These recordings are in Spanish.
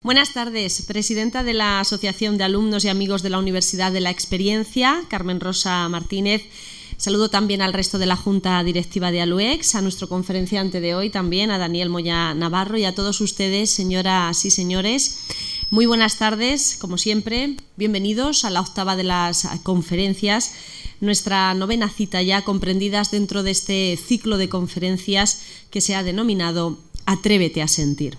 Buenas tardes, presidenta de la Asociación de Alumnos y Amigos de la Universidad de la Experiencia, Carmen Rosa Martínez. Saludo también al resto de la Junta Directiva de ALUEX, a nuestro conferenciante de hoy también, a Daniel Moya Navarro, y a todos ustedes, señoras y señores. Muy buenas tardes, como siempre, bienvenidos a la octava de las conferencias, nuestra novena cita ya comprendidas dentro de este ciclo de conferencias que se ha denominado Atrévete a sentir.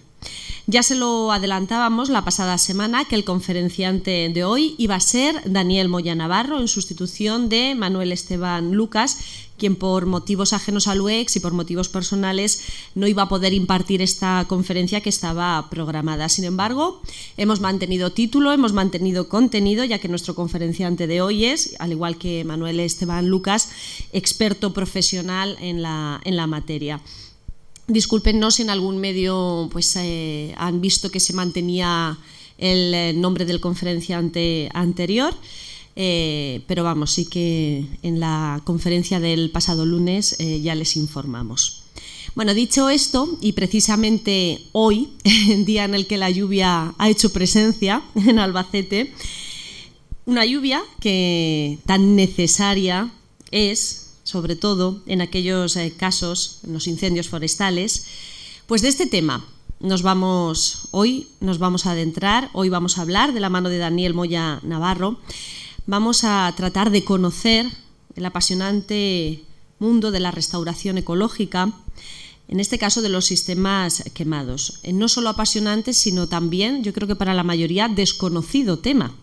Ya se lo adelantábamos la pasada semana que el conferenciante de hoy iba a ser Daniel Moya Navarro en sustitución de Manuel Esteban Lucas, quien por motivos ajenos a ALUEX y por motivos personales no iba a poder impartir esta conferencia que estaba programada. Sin embargo, hemos mantenido título, hemos mantenido contenido, ya que nuestro conferenciante de hoy es, al igual que Manuel Esteban Lucas, experto profesional en la materia. Discúlpenos si en algún medio han visto que se mantenía el nombre del conferenciante anterior, pero vamos, sí que en la conferencia del pasado lunes ya les informamos. Bueno, dicho esto, y precisamente hoy, día en el que la lluvia ha hecho presencia en Albacete, una lluvia que tan necesaria es, sobre todo en aquellos casos, en los incendios forestales, pues de este tema hoy nos vamos a adentrar, hoy vamos a hablar de la mano de Daniel Moya Navarro, vamos a tratar de conocer el apasionante mundo de la restauración ecológica, en este caso de los sistemas quemados. No solo apasionante, sino también, yo creo que para la mayoría, desconocido tema.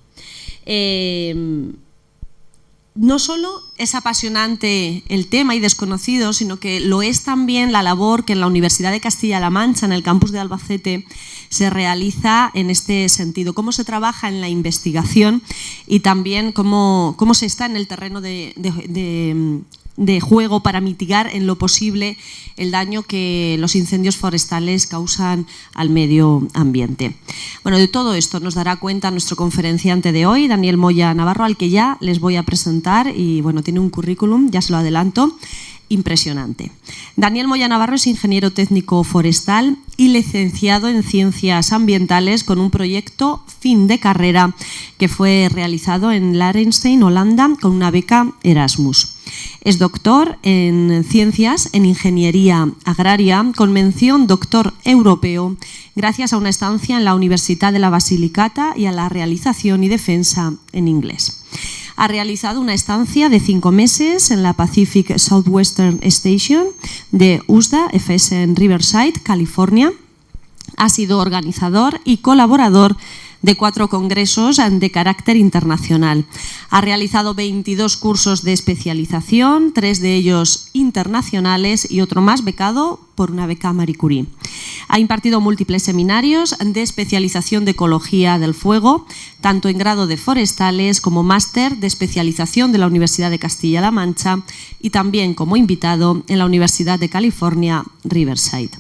No solo es apasionante el tema y desconocido, sino que lo es también la labor que en la Universidad de Castilla-La Mancha, en el campus de Albacete, se realiza en este sentido. Cómo se trabaja en la investigación y también cómo se está en el terreno de juego para mitigar en lo posible el daño que los incendios forestales causan al medio ambiente. Bueno, de todo esto nos dará cuenta nuestro conferenciante de hoy, Daniel Moya Navarro, al que ya les voy a presentar y bueno, tiene un currículum, ya se lo adelanto, impresionante. Daniel Moya Navarro es ingeniero técnico forestal y licenciado en Ciencias Ambientales con un proyecto fin de carrera que fue realizado en Liechtenstein, Holanda, con una beca Erasmus. Es doctor en Ciencias en Ingeniería Agraria con mención doctor europeo gracias a una estancia en la Universidad de la Basilicata y a la realización y defensa en inglés. Ha realizado una estancia de 5 meses en la Pacific Southwestern Station de USDA FS en Riverside, California. Ha sido organizador y colaborador de 4 congresos de carácter internacional. Ha realizado 22 cursos de especialización, 3 de ellos internacionales y otro más becado por una beca Marie Curie. Ha impartido múltiples seminarios de especialización de ecología del fuego, tanto en grado de forestales como máster de especialización de la Universidad de Castilla-La Mancha y también como invitado en la Universidad de California, Riverside.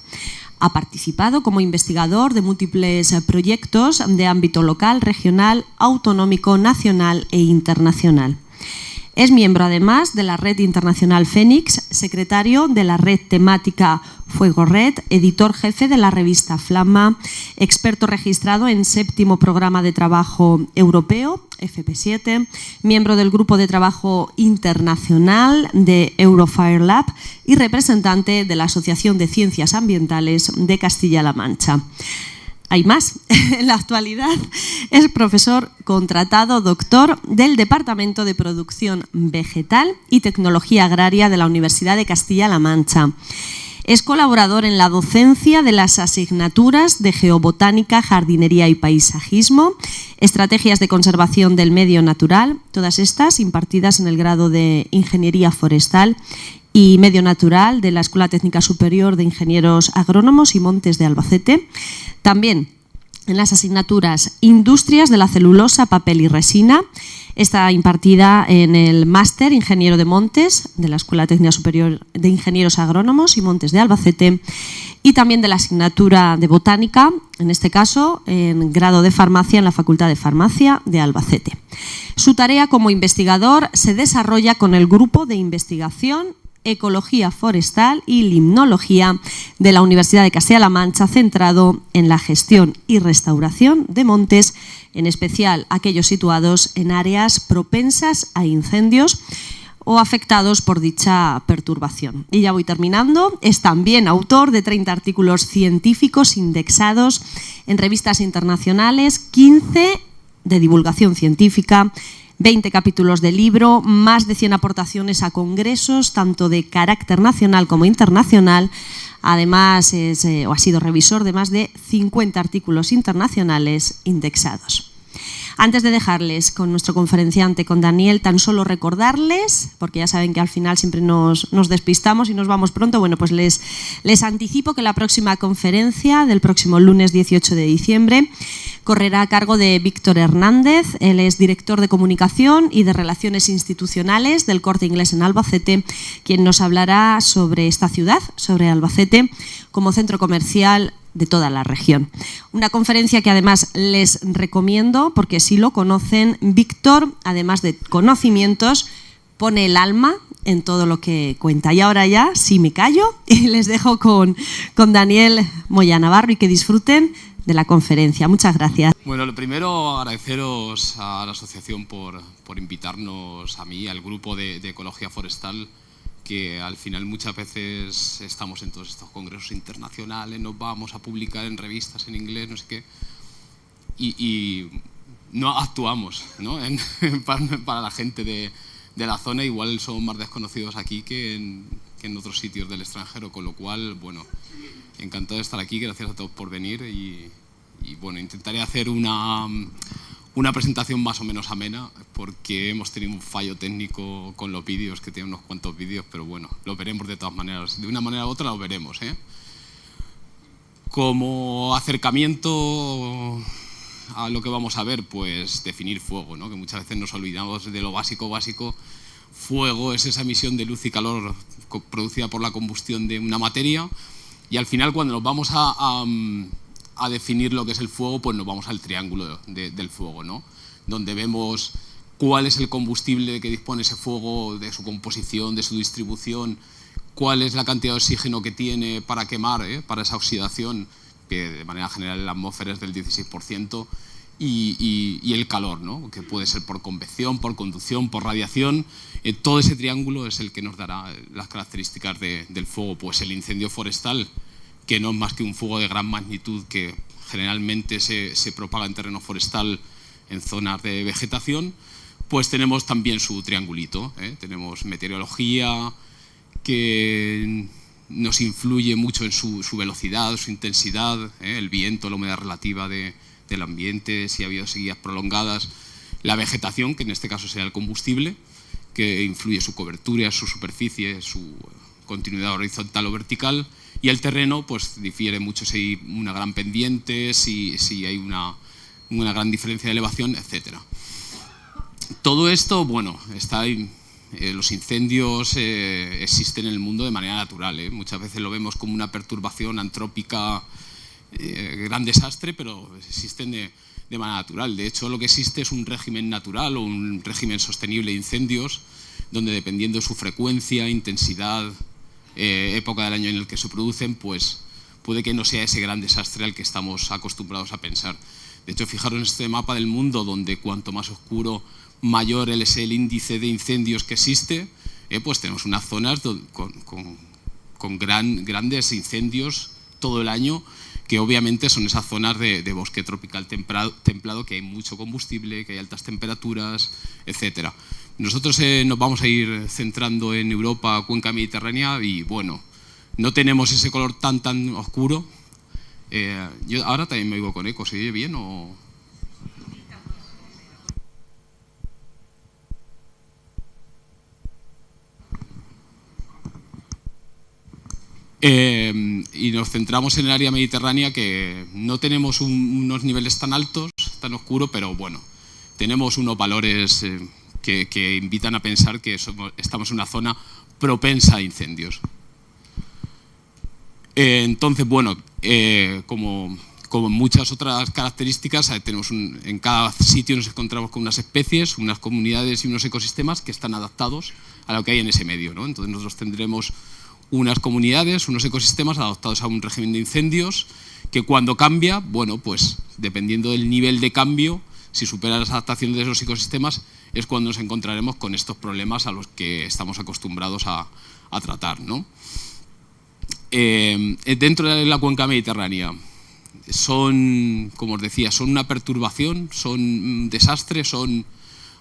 Ha participado como investigador de múltiples proyectos de ámbito local, regional, autonómico, nacional e internacional. Es miembro además de la Red Internacional Fénix, secretario de la Red Temática Fuego Red, editor jefe de la revista Flamma, experto registrado en 7º Programa de Trabajo Europeo, FP7, miembro del Grupo de Trabajo Internacional de Eurofire Lab y representante de la Asociación de Ciencias Ambientales de Castilla-La Mancha. Hay más. En la actualidad es profesor contratado doctor del Departamento de Producción Vegetal y Tecnología Agraria de la Universidad de Castilla-La Mancha. Es colaborador en la docencia de las asignaturas de Geobotánica, Jardinería y Paisajismo, Estrategias de Conservación del Medio Natural, todas estas impartidas en el grado de Ingeniería Forestal y Medio Natural de la Escuela Técnica Superior de Ingenieros Agrónomos y Montes de Albacete. También en las asignaturas Industrias de la Celulosa, Papel y Resina. Está impartida en el Máster Ingeniero de Montes de la Escuela Técnica Superior de Ingenieros Agrónomos y Montes de Albacete y también de la asignatura de Botánica, en este caso en grado de Farmacia en la Facultad de Farmacia de Albacete. Su tarea como investigador se desarrolla con el Grupo de Investigación Ecología Forestal y Limnología de la Universidad de Castilla-La Mancha, centrado en la gestión y restauración de montes, en especial aquellos situados en áreas propensas a incendios o afectados por dicha perturbación. Y ya voy terminando. Es también autor de 30 artículos científicos indexados en revistas internacionales, 15 de divulgación científica, 20 capítulos de libro, más de 100 aportaciones a congresos, tanto de carácter nacional como internacional. Además, ha sido revisor de más de 50 artículos internacionales indexados. Antes de dejarles con nuestro conferenciante, con Daniel, tan solo recordarles, porque ya saben que al final siempre nos despistamos y nos vamos pronto, bueno, pues les anticipo que la próxima conferencia del próximo lunes 18 de diciembre correrá a cargo de Víctor Hernández. Él es director de comunicación y de relaciones institucionales del Corte Inglés en Albacete, quien nos hablará sobre esta ciudad, sobre Albacete, como centro comercial de toda la región. Una conferencia que además les recomiendo porque si lo conocen, Víctor, además de conocimientos, pone el alma en todo lo que cuenta. Y ahora ya, sí me callo y les dejo con Daniel Moya Navarro y que disfruten de la conferencia. Muchas gracias. Bueno, lo primero, agradeceros a la asociación por invitarnos a mí, al grupo de Ecología Forestal, que al final muchas veces estamos en todos estos congresos internacionales, nos vamos a publicar en revistas en inglés, no sé qué, y no actuamos, ¿no? Para la gente de la zona. Igual somos más desconocidos aquí que en otros sitios del extranjero, con lo cual, bueno, encantado de estar aquí, gracias a todos por venir y bueno, intentaré hacer una presentación más o menos amena, porque hemos tenido un fallo técnico con los vídeos, que tienen unos cuantos vídeos, pero bueno, lo veremos de todas maneras. De una manera u otra lo veremos, ¿eh? Como acercamiento a lo que vamos a ver, pues definir fuego, ¿no? Que muchas veces nos olvidamos de lo básico. Fuego es esa emisión de luz y calor producida por la combustión de una materia, y al final cuando nos vamos a definir lo que es el fuego, pues nos vamos al triángulo del fuego, ¿no? Donde vemos cuál es el combustible que dispone ese fuego, de su composición, de su distribución, cuál es la cantidad de oxígeno que tiene para quemar, para esa oxidación, que de manera general en la atmósfera es del 16%, y el calor, ¿no? Que puede ser por convección, por conducción, por radiación. Todo ese triángulo es el que nos dará las características del fuego. Pues el incendio forestal, que no es más que un fuego de gran magnitud que generalmente se propaga en terreno forestal, en zonas de vegetación, pues tenemos también su triangulito, ¿eh? Tenemos meteorología, que nos influye mucho en su velocidad, su intensidad, ¿eh? El viento, la humedad relativa del ambiente, si ha habido sequías prolongadas, la vegetación, que en este caso será el combustible, que influye su cobertura, su superficie, su continuidad horizontal o vertical. Y el terreno pues difiere mucho si hay una gran pendiente, si hay una gran diferencia de elevación, etc. Todo esto, bueno, está ahí. Los incendios existen en el mundo de manera natural, ¿eh? Muchas veces lo vemos como una perturbación antrópica, gran desastre, pero existen de manera natural. De hecho, lo que existe es un régimen natural o un régimen sostenible de incendios, donde dependiendo de su frecuencia, intensidad, época del año en el que se producen, pues puede que no sea ese gran desastre al que estamos acostumbrados a pensar. De hecho, fijaros en este mapa del mundo, donde cuanto más oscuro, mayor es el índice de incendios que existe, pues tenemos unas zonas con grandes incendios todo el año, que obviamente son esas zonas de bosque tropical templado, que hay mucho combustible, que hay altas temperaturas, etc. Nosotros nos vamos a ir centrando en Europa, cuenca mediterránea, y bueno, no tenemos ese color tan oscuro. Yo ahora también me oigo con eco, ¿se oye bien o...? Y nos centramos en el área mediterránea, que no tenemos unos niveles tan altos, tan oscuros, pero bueno, tenemos unos valores que invitan a pensar que estamos en una zona propensa a incendios. Entonces, bueno, como como muchas otras características, en cada sitio nos encontramos con unas especies, unas comunidades y unos ecosistemas que están adaptados a lo que hay en ese medio, ¿no? Entonces nosotros tendremos unas comunidades, unos ecosistemas adaptados a un régimen de incendios que cuando cambia, bueno, pues dependiendo del nivel de cambio, si supera las adaptaciones de esos ecosistemas, es cuando nos encontraremos con estos problemas a los que estamos acostumbrados a tratar, ¿no? Dentro de la cuenca mediterránea son, como os decía, son una perturbación, son un desastre, son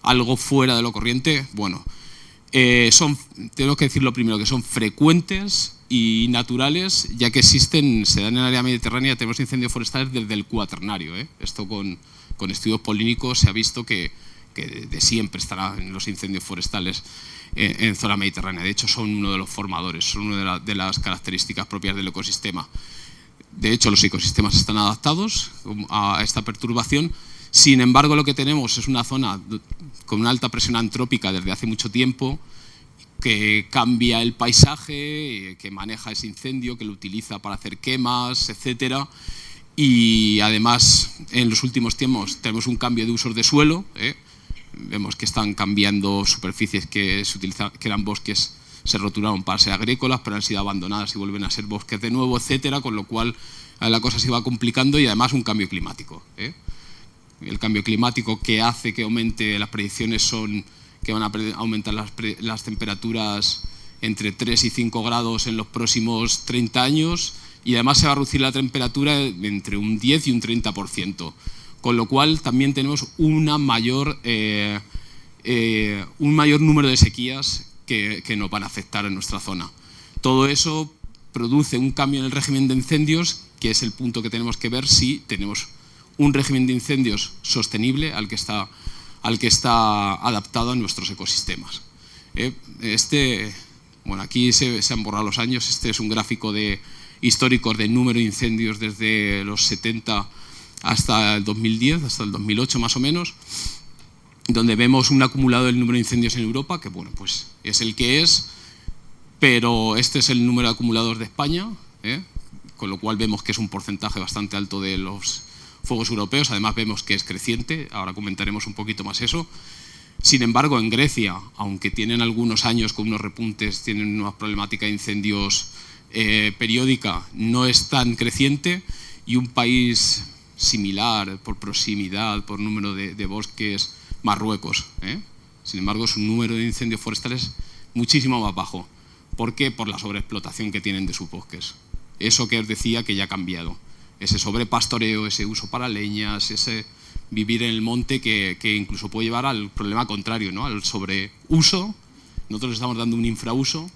algo fuera de lo corriente. Bueno, tengo que decir lo primero, que son frecuentes y naturales, ya que se dan en el área mediterránea, tenemos incendios forestales desde el Cuaternario, ¿eh? Esto con estudios polínicos se ha visto que de siempre estarán los incendios forestales en zona mediterránea. De hecho, son uno de los formadores, son una de las características propias del ecosistema. De hecho, los ecosistemas están adaptados a esta perturbación. Sin embargo, lo que tenemos es una zona con una alta presión antrópica desde hace mucho tiempo, que cambia el paisaje, que maneja ese incendio, que lo utiliza para hacer quemas, etcétera. Y además, en los últimos tiempos tenemos un cambio de usos de suelo, ¿eh? Vemos que están cambiando superficies que eran bosques, se roturaron para ser agrícolas, pero han sido abandonadas y vuelven a ser bosques de nuevo, etcétera, con lo cual la cosa se va complicando, y además un cambio climático, ¿eh? El cambio climático que hace que aumente, las predicciones son que van a aumentar las temperaturas entre 3 y 5 grados en los próximos 30 años, y además se va a reducir la temperatura entre un 10 y un 30%, con lo cual también tenemos un mayor número de sequías que nos van a afectar en nuestra zona. Todo eso produce un cambio en el régimen de incendios, que es el punto que tenemos que ver si tenemos un régimen de incendios sostenible al que está adaptado a nuestros ecosistemas. Bueno, aquí se han borrado los años. Este es un gráfico históricos del número de incendios desde los 70 hasta el 2010, hasta el 2008 más o menos, donde vemos un acumulado del número de incendios en Europa, que bueno, pues es el que es, pero este es el número de acumulados de España, con lo cual vemos que es un porcentaje bastante alto de los fuegos europeos. Además vemos que es creciente, ahora comentaremos un poquito más eso. Sin embargo, en Grecia, aunque tienen algunos años con unos repuntes, tienen una problemática de incendios periódica, no es tan creciente, y un país similar por proximidad, por número de bosques, Marruecos, sin embargo, su número de incendios forestales muchísimo más bajo. ¿Por qué? Por la sobreexplotación que tienen de sus bosques. Eso que os decía que ya ha cambiado. Ese sobrepastoreo, ese uso para leñas, ese vivir en el monte que incluso puede llevar al problema contrario, ¿no? Al sobreuso. Nosotros le estamos dando un infrauso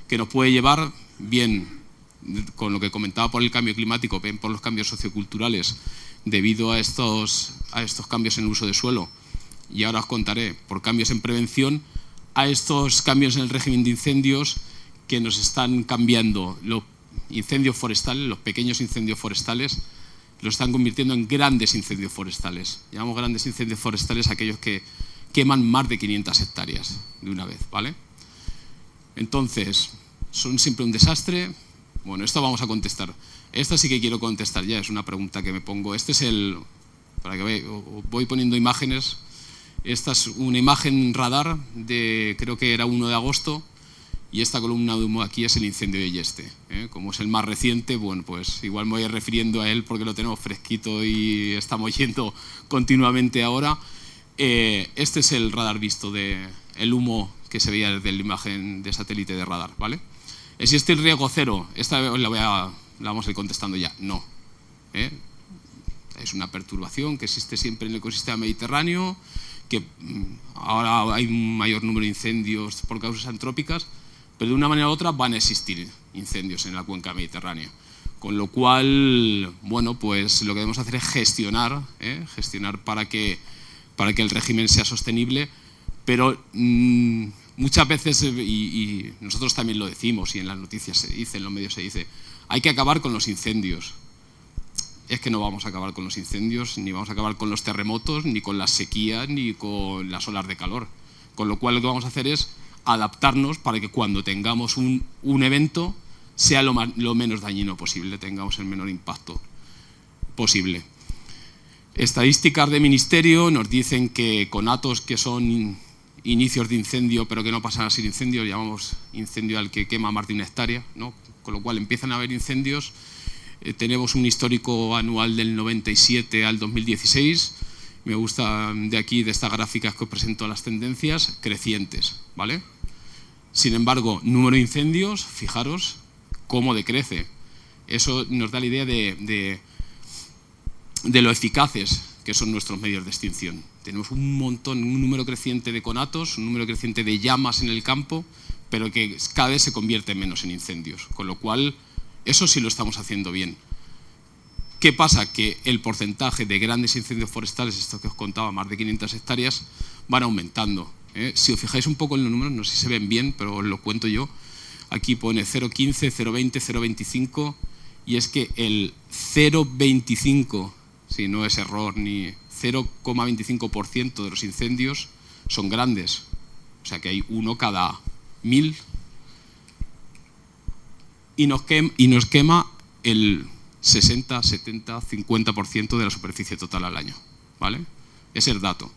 que nos puede llevar, bien con lo que comentaba por el cambio climático, bien por los cambios socioculturales debido a estos cambios en el uso de suelo, y ahora os contaré por cambios en prevención, a estos cambios en el régimen de incendios que nos están cambiando. Los incendios forestales, los pequeños incendios forestales, los están convirtiendo en grandes incendios forestales. Llamamos grandes incendios forestales a aquellos que queman más de 500 hectáreas de una vez, ¿vale? Entonces, ¿son siempre un desastre? Bueno, esto vamos a contestar. Esta sí que quiero contestar ya, es una pregunta que me pongo. Este es para que veáis, voy poniendo imágenes. Esta es una imagen radar creo que era 1 de agosto, y esta columna de humo aquí es el incendio de Yeste. Como es el más reciente, bueno, pues igual me voy refiriendo a él porque lo tenemos fresquito y estamos yendo continuamente ahora. Este es el radar visto el humo que se veía desde la imagen de satélite de radar, ¿vale? ¿Existe el riesgo cero? Esta la vamos a ir contestando ya. No. Es una perturbación que existe siempre en el ecosistema mediterráneo, que ahora hay un mayor número de incendios por causas antrópicas, pero de una manera u otra van a existir incendios en la cuenca mediterránea. Con lo cual, bueno, pues lo que debemos hacer es gestionar para que el régimen sea sostenible, pero muchas veces, y nosotros también lo decimos, y en las noticias se dice, en los medios se dice, hay que acabar con los incendios. Es que no vamos a acabar con los incendios, ni vamos a acabar con los terremotos, ni con las sequías, ni con las olas de calor. Con lo cual lo que vamos a hacer es adaptarnos para que cuando tengamos un evento sea lo menos dañino posible, tengamos el menor impacto. posible. Estadísticas de ministerio nos dicen que conatos que son inicios de incendio pero que no pasan a ser incendios, llamamos incendio al que quema más de 1 hectárea, ¿no? Con lo cual empiezan a haber incendios. Tenemos un histórico anual del 97 al 2016. Me gusta de aquí, de estas gráficas que os presento, las tendencias crecientes, ¿vale? Sin embargo, número de incendios, fijaros cómo decrece. Eso nos da la idea de lo eficaces que son nuestros medios de extinción. Tenemos un número creciente de conatos, un número creciente de llamas en el campo, pero que cada vez se convierte menos en incendios, con lo cual eso sí lo estamos haciendo bien. ¿Qué pasa? Que el porcentaje de grandes incendios forestales, esto que os contaba, más de 500 hectáreas, van aumentando. Si os fijáis un poco en los números, no sé si se ven bien, pero os lo cuento yo. Aquí pone 0,15, 0,20, 0,25 y es que el 0,25, si no es error, ni 0,25% de los incendios son grandes. O sea que hay uno cada 1000 y nos quema el 60, 70, 50% de la superficie total al año, ¿vale? Ese es el dato.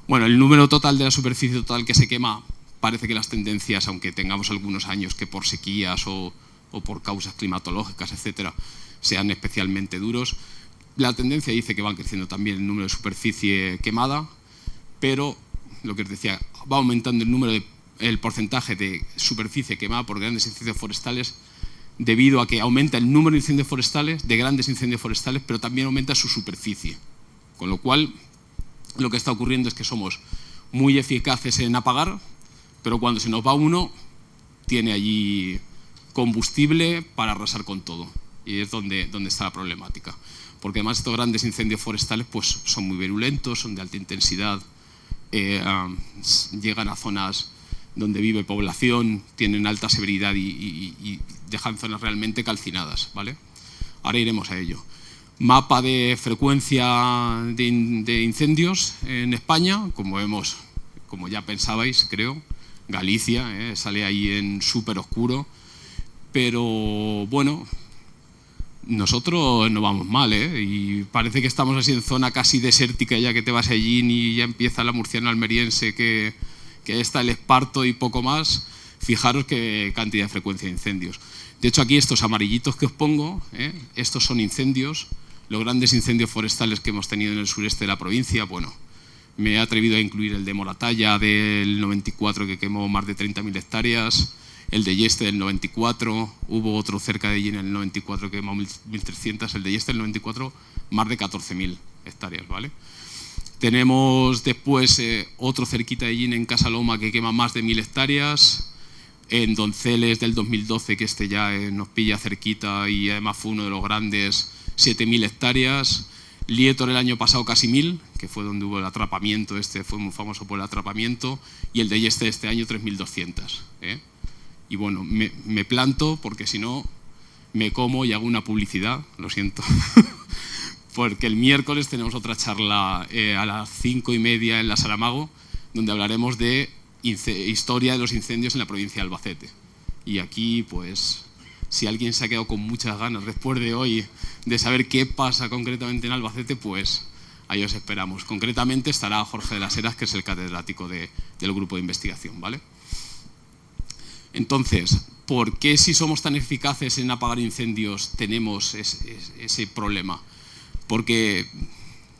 Bueno, el número total de la superficie total que se quema, parece que las tendencias, aunque tengamos algunos años que por sequías o por causas climatológicas, etcétera, sean especialmente duros, la tendencia dice que va creciendo también el número de superficie quemada, pero lo que os decía, va aumentando el porcentaje de superficie quemada por grandes incendios forestales debido a que aumenta el número de incendios forestales, de grandes incendios forestales, pero también aumenta su superficie. Con lo cual, lo que está ocurriendo es que somos muy eficaces en apagar, pero cuando se nos va uno, tiene allí combustible para arrasar con todo. Y es donde está la problemática. Porque además estos grandes incendios forestales pues, son muy virulentos, son de alta intensidad, llegan a zonas donde vive población, tienen alta severidad y dejan zonas realmente calcinadas, ¿vale? Ahora iremos a ello. Mapa de frecuencia de incendios en España, como vemos, como ya pensabais, creo, Galicia, sale ahí en súper oscuro, pero bueno, nosotros no vamos mal, y parece que estamos así en zona casi desértica ya, que te vas allí y ya empieza la murciana almeriense que está el esparto y poco más. Fijaros qué cantidad de frecuencia de incendios. De hecho, aquí estos amarillitos que os pongo, estos son incendios, los grandes incendios forestales que hemos tenido en el sureste de la provincia. Bueno, me he atrevido a incluir el de Moratalla del 94 que quemó más de 30.000 hectáreas, el de Yeste del 94, hubo otro cerca de allí en el 94 que quemó 1.300, el de Yeste del 94 más de 14.000 hectáreas, ¿vale? Tenemos después otro cerquita de allí en Casaloma que quema más de 1.000 hectáreas, en Donceles del 2012, que este ya nos pilla cerquita y además fue uno de los grandes, 7.000 hectáreas, Lietor el año pasado casi 1.000, que fue donde hubo el atrapamiento, fue muy famoso por el atrapamiento, y el de Yeste este año 3.200, Y bueno, me planto porque si no me como y hago una publicidad, lo siento, porque el miércoles tenemos otra charla a las 5:30 en la Saramago, donde hablaremos de historia de los incendios en la provincia de Albacete. Y aquí, pues, si alguien se ha quedado con muchas ganas después de hoy de saber qué pasa concretamente en Albacete, pues ahí os esperamos. Concretamente estará Jorge de las Heras, que es el catedrático del grupo de investigación, ¿vale? Entonces, ¿por qué si somos tan eficaces en apagar incendios tenemos ese problema? Porque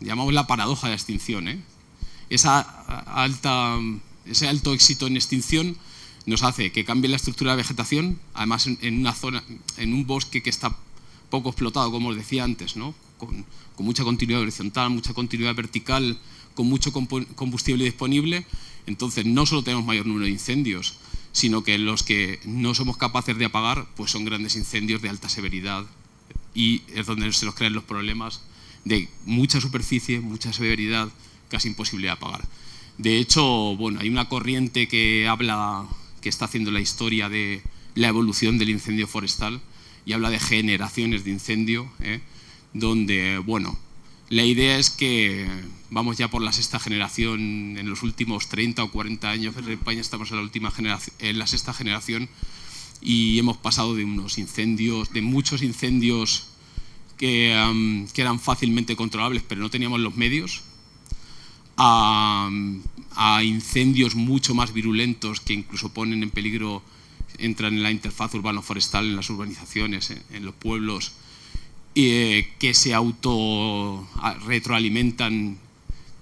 llamamos la paradoja de la extinción, Ese alto éxito en extinción nos hace que cambie la estructura de vegetación, además en una zona, en un bosque que está poco explotado, como os decía antes, ¿no? Con mucha continuidad horizontal, mucha continuidad vertical, con mucho combustible disponible. Entonces no solo tenemos mayor número de incendios, sino que los que no somos capaces de apagar pues son grandes incendios de alta severidad, y es donde se nos crean los problemas de mucha superficie, mucha severidad, casi imposible de apagar. De hecho, bueno, hay una corriente que está haciendo la historia de la evolución del incendio forestal y habla de generaciones de incendio, donde, bueno, la idea es que vamos ya por la sexta generación. En los últimos 30 o 40 años en España estamos en la sexta generación, y hemos pasado de unos incendios, de muchos incendios que eran fácilmente controlables, pero no teníamos los medios, a incendios mucho más virulentos que incluso ponen en peligro, entran en la interfaz urbano-forestal, en las urbanizaciones, en los pueblos, que se retroalimentan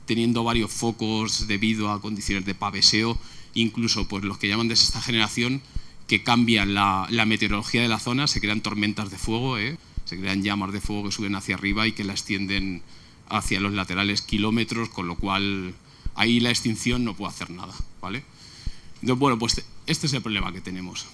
teniendo varios focos debido a condiciones de paveseo, incluso pues, los que llaman de sexta generación, que cambian la meteorología de la zona, se crean tormentas de fuego, se crean llamas de fuego que suben hacia arriba y que la extienden hacia los laterales kilómetros, con lo cual ahí la extinción no puede hacer nada, ¿vale? Entonces, bueno, pues este es el problema que tenemos.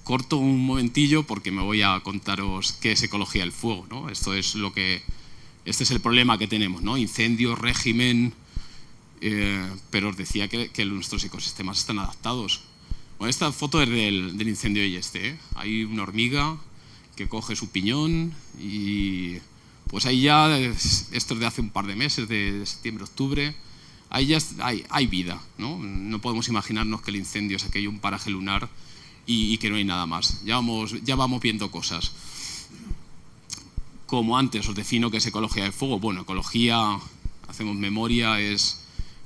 Corto un momentillo porque me voy a contaros qué es ecología del fuego, ¿no? Este es el problema que tenemos, ¿no? Incendio, régimen, pero os decía que nuestros ecosistemas están adaptados. Bueno, esta foto es del incendio y Hay una hormiga que coge su piñón y pues ahí ya, esto es de hace un par de meses, de septiembre, octubre, ahí ya hay vida, ¿no? No podemos imaginarnos que el incendio es aquello, un paraje lunar y que no hay nada más. Ya vamos viendo cosas. Como antes os defino qué es ecología del fuego. Bueno, ecología, hacemos memoria, es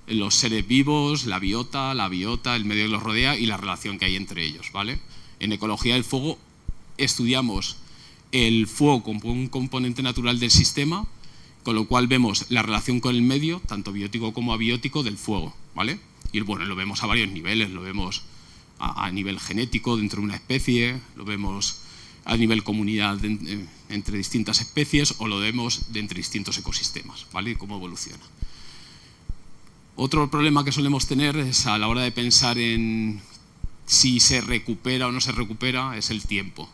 los seres vivos, la biota, el medio que los rodea y la relación que hay entre ellos, ¿vale? En ecología del fuego estudiamos el fuego como un componente natural del sistema, con lo cual vemos la relación con el medio, tanto biótico como abiótico, del fuego, ¿vale? Y bueno, lo vemos a varios niveles, lo vemos a nivel genético dentro de una especie, lo vemos a nivel comunidad entre distintas especies o lo vemos entre distintos ecosistemas, ¿vale? Y cómo evoluciona. Otro problema que solemos tener es a la hora de pensar en si se recupera o no se recupera, es el tiempo,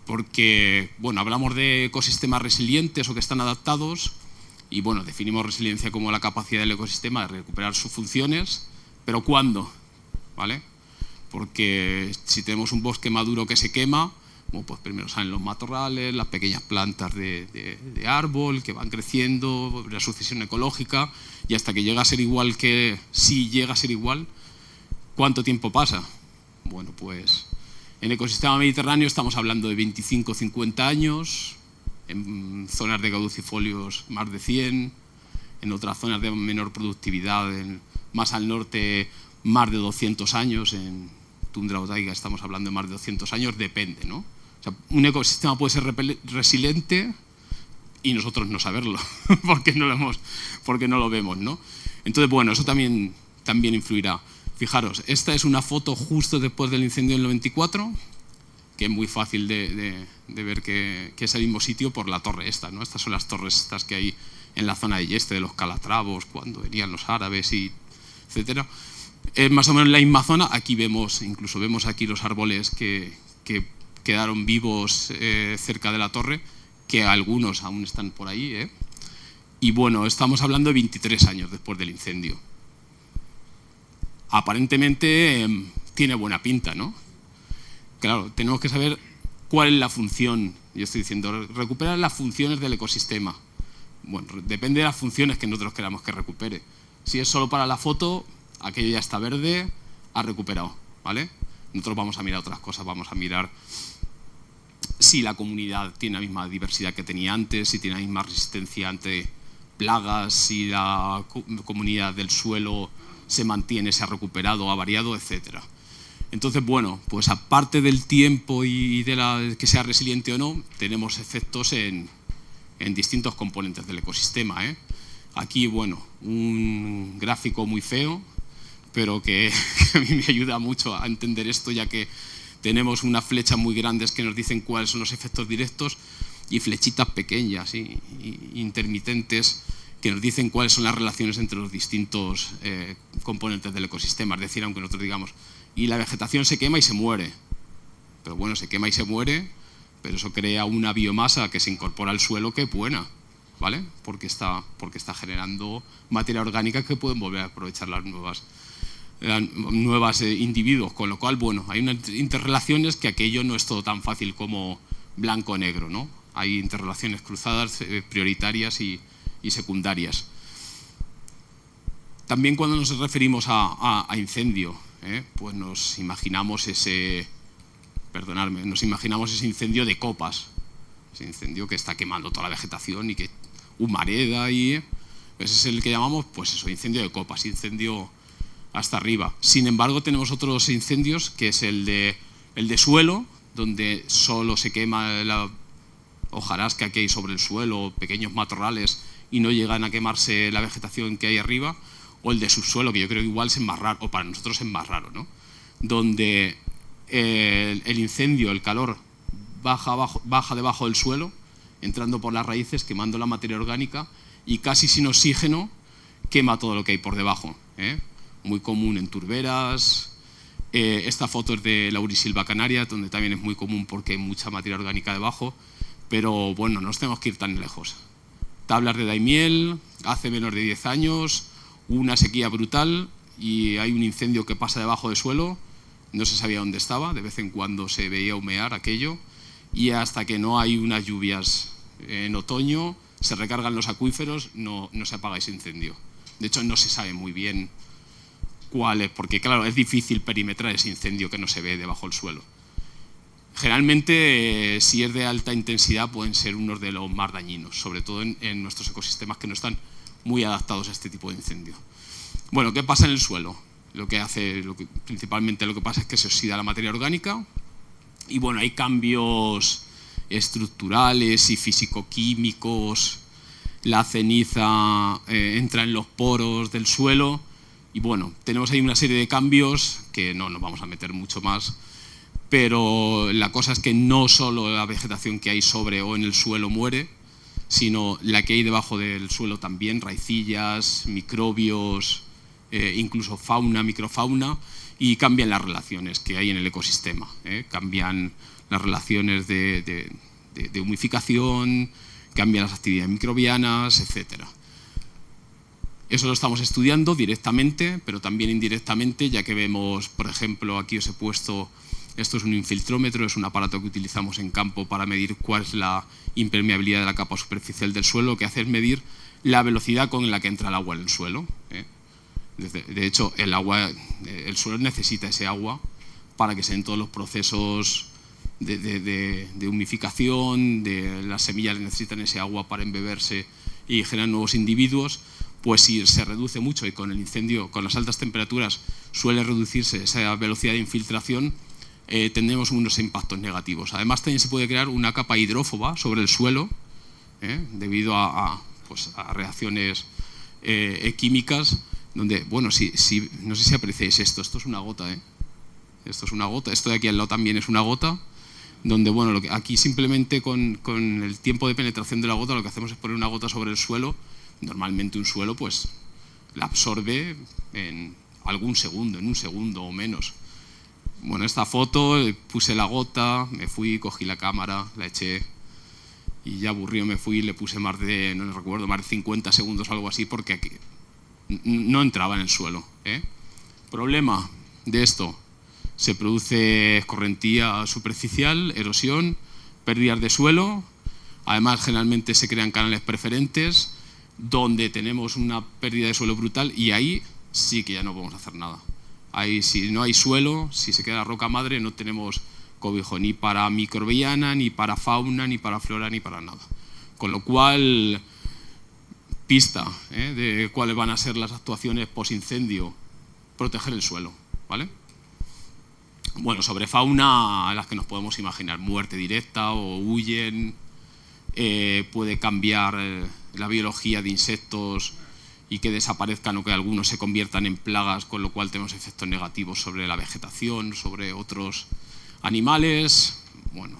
porque, bueno, hablamos de ecosistemas resilientes o que están adaptados y, bueno, definimos resiliencia como la capacidad del ecosistema de recuperar sus funciones, pero ¿cuándo? ¿Vale? Porque si tenemos un bosque maduro que se quema, bueno, pues primero salen los matorrales, las pequeñas plantas de árbol que van creciendo, la sucesión ecológica, y hasta que llega a ser igual si llega a ser igual, ¿cuánto tiempo pasa? Bueno, pues en ecosistema mediterráneo estamos hablando de 25 o 50 años, en zonas de caducifolios más de 100, en otras zonas de menor productividad, más al norte más de 200 años, en tundra o taiga estamos hablando de más de 200 años, depende, ¿no? O sea, un ecosistema puede ser resiliente y nosotros no saberlo, porque no lo vemos, ¿no? Entonces, bueno, eso también influirá. Fijaros, esta es una foto justo después del incendio del 94, que es muy fácil de ver que es el mismo sitio por la torre esta, ¿no? Estas son las torres estas que hay en la zona de Yeste, de los Calatravos, cuando venían los árabes, etcétera. Es más o menos la misma zona. Aquí incluso vemos aquí los árboles que quedaron vivos cerca de la torre, que algunos aún están por ahí, Y bueno, estamos hablando de 23 años después del incendio. Aparentemente tiene buena pinta, ¿no? Claro, tenemos que saber cuál es la función. Yo estoy diciendo, recuperar las funciones del ecosistema. Bueno, depende de las funciones que nosotros queramos que recupere. Si es solo para la foto, aquello ya está verde, ha recuperado, ¿vale? Nosotros vamos a mirar otras cosas, vamos a mirar si la comunidad tiene la misma diversidad que tenía antes, si tiene la misma resistencia ante plagas, si la comunidad del suelo se mantiene, se ha recuperado, ha variado, etc. Entonces, bueno, pues aparte del tiempo y de que sea resiliente o no, tenemos efectos en distintos componentes del ecosistema, Aquí, bueno, un gráfico muy feo, pero que a mí me ayuda mucho a entender esto, ya que tenemos unas flechas muy grandes que nos dicen cuáles son los efectos directos y flechitas pequeñas y intermitentes que nos dicen cuáles son las relaciones entre los distintos componentes del ecosistema. Es decir, aunque nosotros digamos, y la vegetación se quema y se muere, pero bueno, se quema y se muere, pero eso crea una biomasa que se incorpora al suelo que es buena, ¿vale? Porque está generando materia orgánica que pueden volver a aprovechar las nuevas individuos, con lo cual, bueno, hay unas interrelaciones que aquello no es todo tan fácil como blanco o negro, ¿no? Hay interrelaciones cruzadas, prioritarias y secundarias. También cuando nos referimos a incendio, pues nos imaginamos ese incendio de copas, ese incendio que está quemando toda la vegetación y que humareda y ese es el que llamamos, pues eso, incendio de copas, incendio hasta arriba. Sin embargo, tenemos otros incendios, que es el de suelo, donde solo se quema la hojarasca que hay sobre el suelo, pequeños matorrales, y no llegan a quemarse la vegetación que hay arriba, o el de subsuelo, que yo creo que igual es más raro, o para nosotros es más raro, ¿no? Donde el incendio, el calor, baja debajo del suelo, entrando por las raíces, quemando la materia orgánica, y casi sin oxígeno quema todo lo que hay por debajo, ¿eh? Muy común en turberas. Esta foto es de Laurisilva canaria, donde también es muy común porque hay mucha materia orgánica debajo, pero bueno, no nos tenemos que ir tan lejos. Tablas de Daimiel, hace menos de 10 años, una sequía brutal y hay un incendio que pasa debajo del suelo, no se sabía dónde estaba, de vez en cuando se veía humear aquello, y hasta que no hay unas lluvias en otoño, se recargan los acuíferos, no se apaga ese incendio. De hecho, no se sabe muy bien cuál es, porque claro, es difícil perimetrar ese incendio que no se ve debajo del suelo. Generalmente, si es de alta intensidad, pueden ser unos de los más dañinos, sobre todo en nuestros ecosistemas que no están muy adaptados a este tipo de incendio. Bueno, ¿qué pasa en el suelo? Principalmente lo que pasa es que se oxida la materia orgánica y bueno, hay cambios estructurales y físico-químicos, la ceniza entra en los poros del suelo y bueno, tenemos ahí una serie de cambios que no nos vamos a meter mucho más, pero la cosa es que no solo la vegetación que hay sobre o en el suelo muere, sino la que hay debajo del suelo también, raicillas, microbios, incluso fauna, microfauna, y cambian las relaciones que hay en el ecosistema, cambian las relaciones de humificación, cambian las actividades microbianas, etc. Eso lo estamos estudiando directamente, pero también indirectamente, ya que vemos, por ejemplo, aquí os he puesto, esto es un infiltrómetro, es un aparato que utilizamos en campo para medir cuál es la impermeabilidad de la capa superficial del suelo, lo que hace es medir la velocidad con la que entra el agua en el suelo. De hecho, el suelo necesita ese agua para que se den todos los procesos de humificación, las semillas necesitan ese agua para embeberse y generar nuevos individuos. Pues si se reduce mucho y con el incendio, con las altas temperaturas, suele reducirse esa velocidad de infiltración, tendremos unos impactos negativos. Además, también se puede crear una capa hidrófoba sobre el suelo, debido a reacciones químicas, donde, bueno, no sé si apreciáis esto es una gota, esto es una gota, esto de aquí al lado también es una gota, donde, bueno, aquí simplemente con el tiempo de penetración de la gota lo que hacemos es poner una gota sobre el suelo. Normalmente un suelo pues la absorbe en algún segundo, en un segundo o menos. Bueno, esta foto, puse la gota, me fui, cogí la cámara, la eché y ya aburrido me fui y le puse más de 50 segundos o algo así porque aquí no entraba en el suelo. Problema de esto, se produce escorrentía superficial, erosión, pérdidas de suelo, además generalmente se crean canales preferentes donde tenemos una pérdida de suelo brutal y ahí sí que ya no podemos hacer nada. Ahí, si no hay suelo, si se queda la roca madre, no tenemos cobijo ni para microbiana, ni para fauna, ni para flora, ni para nada. Con lo cual, pista de cuáles van a ser las actuaciones post-incendio, proteger el suelo, ¿vale? Bueno, sobre fauna, las que nos podemos imaginar, muerte directa o huyen, puede cambiar la biología de insectos y que desaparezcan o que algunos se conviertan en plagas, con lo cual tenemos efectos negativos sobre la vegetación, sobre otros animales, bueno,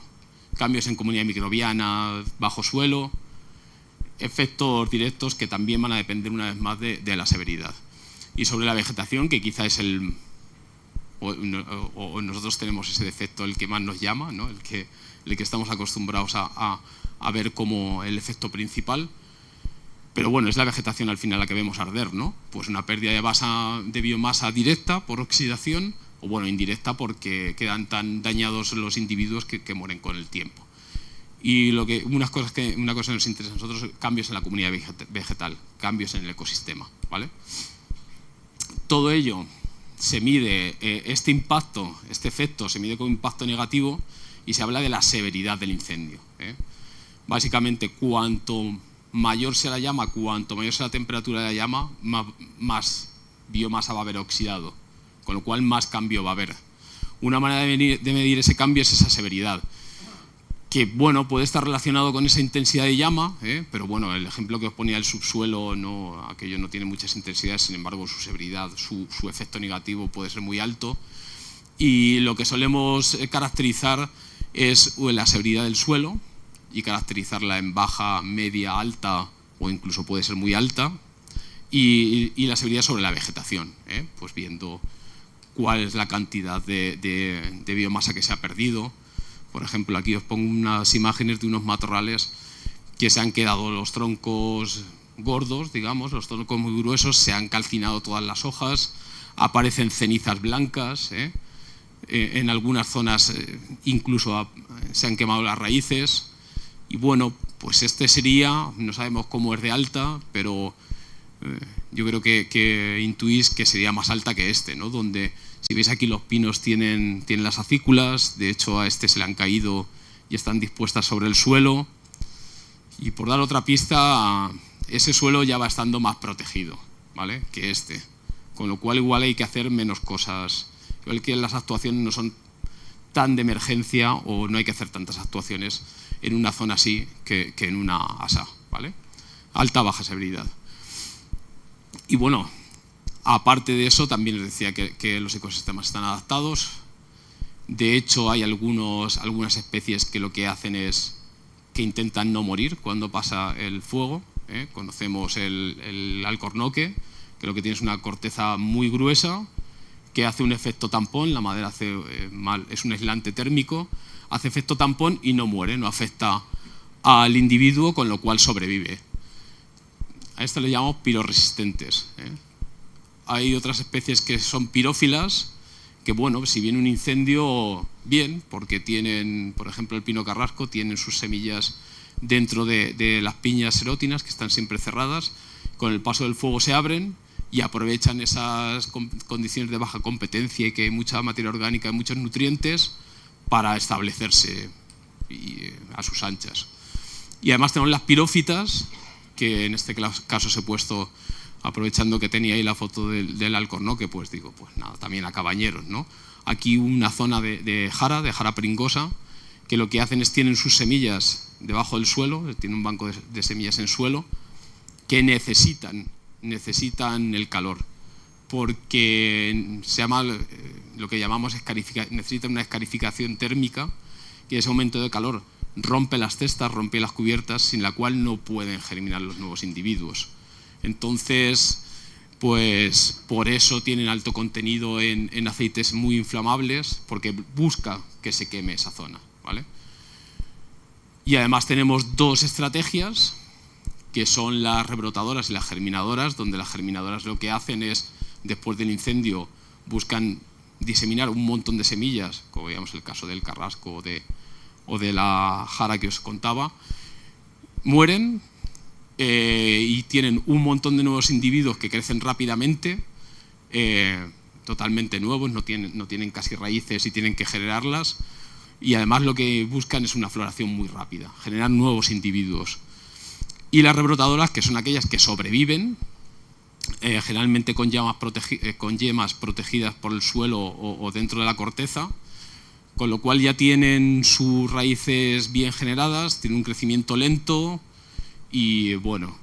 cambios en comunidad microbiana, bajo suelo, efectos directos que también van a depender una vez más de la severidad. Y sobre la vegetación, que quizá es o nosotros tenemos ese defecto, el que más nos llama, ¿no? el que estamos acostumbrados a ver como el efecto principal. Pero bueno, es la vegetación al final la que vemos arder, ¿no? Pues una pérdida de biomasa directa por oxidación o bueno, indirecta porque quedan tan dañados los individuos que mueren con el tiempo. Y una cosa que nos interesa a nosotros, cambios en la comunidad vegetal, cambios en el ecosistema, ¿vale? Todo ello se mide, este impacto, este efecto se mide con impacto negativo y se habla de la severidad del incendio. Básicamente, cuanto mayor sea la llama, cuanto mayor sea la temperatura de la llama, más biomasa va a haber oxidado, con lo cual más cambio va a haber. Una manera de medir ese cambio es esa severidad, que bueno, puede estar relacionado con esa intensidad de llama, pero bueno, el ejemplo que os ponía el subsuelo, aquello no tiene muchas intensidades, sin embargo su severidad, su efecto negativo puede ser muy alto. Y lo que solemos caracterizar es la severidad del suelo, y caracterizarla en baja, media, alta o incluso puede ser muy alta, y la severidad sobre la vegetación, pues viendo cuál es la cantidad de biomasa que se ha perdido. Por ejemplo, aquí os pongo unas imágenes de unos matorrales que se han quedado los troncos gordos, digamos, los troncos muy gruesos, se han calcinado todas las hojas, aparecen cenizas blancas, en algunas zonas incluso se han quemado las raíces. Y bueno, pues este sería, no sabemos cómo es de alta, pero yo creo que intuís que sería más alta que este, ¿no? Donde, si veis aquí, los pinos tienen las acículas, de hecho a este se le han caído y están dispuestas sobre el suelo. Y por dar otra pista, ese suelo ya va estando más protegido, ¿vale?, que este, con lo cual igual hay que hacer menos cosas, igual que las actuaciones no son tan de emergencia o no hay que hacer tantas actuaciones en una zona así que en una ASA, ¿vale? Alta, baja severidad. Y bueno, aparte de eso, también os decía que los ecosistemas están adaptados. De hecho, hay algunas especies que lo que hacen es que intentan no morir cuando pasa el fuego. Conocemos el alcornoque, que lo que tiene es una corteza muy gruesa, que hace un efecto tampón. La madera es un aislante térmico, hace efecto tampón y no muere, no afecta al individuo, con lo cual sobrevive. A esto le llamamos piroresistentes. Hay otras especies que son pirófilas, que bueno, si viene un incendio, bien, porque tienen, por ejemplo, el pino carrasco, tienen sus semillas dentro de las piñas serótinas, que están siempre cerradas. Con el paso del fuego se abren y aprovechan esas condiciones de baja competencia y que hay mucha materia orgánica y muchos nutrientes para establecerse a sus anchas. Y además tenemos las pirófitas, que en este caso os he puesto, aprovechando que tenía ahí la foto del alcornoque, pues digo, pues nada, también a cabañeros, ¿no? Aquí una zona de jara pringosa, que lo que hacen es tienen sus semillas debajo del suelo, tienen un banco de semillas en suelo, que necesitan el calor, porque se llama lo que llamamos necesitan una escarificación térmica, que ese aumento de calor rompe las cestas, rompe las cubiertas, sin la cual no pueden germinar los nuevos individuos. Entonces, pues por eso tienen alto contenido en aceites muy inflamables, porque busca que se queme esa zona, ¿vale? Y además tenemos dos estrategias, que son las rebrotadoras y las germinadoras, donde las germinadoras lo que hacen es, después del incendio, buscan diseminar un montón de semillas, como veíamos el caso del carrasco o de la jara que os contaba, mueren y tienen un montón de nuevos individuos que crecen rápidamente, totalmente nuevos, no tienen casi raíces y tienen que generarlas, y además lo que buscan es una floración muy rápida, generar nuevos individuos. Y las rebrotadoras, que son aquellas que sobreviven, generalmente con yemas protegidas por el suelo o dentro de la corteza, con lo cual ya tienen sus raíces bien generadas, tienen un crecimiento lento y bueno,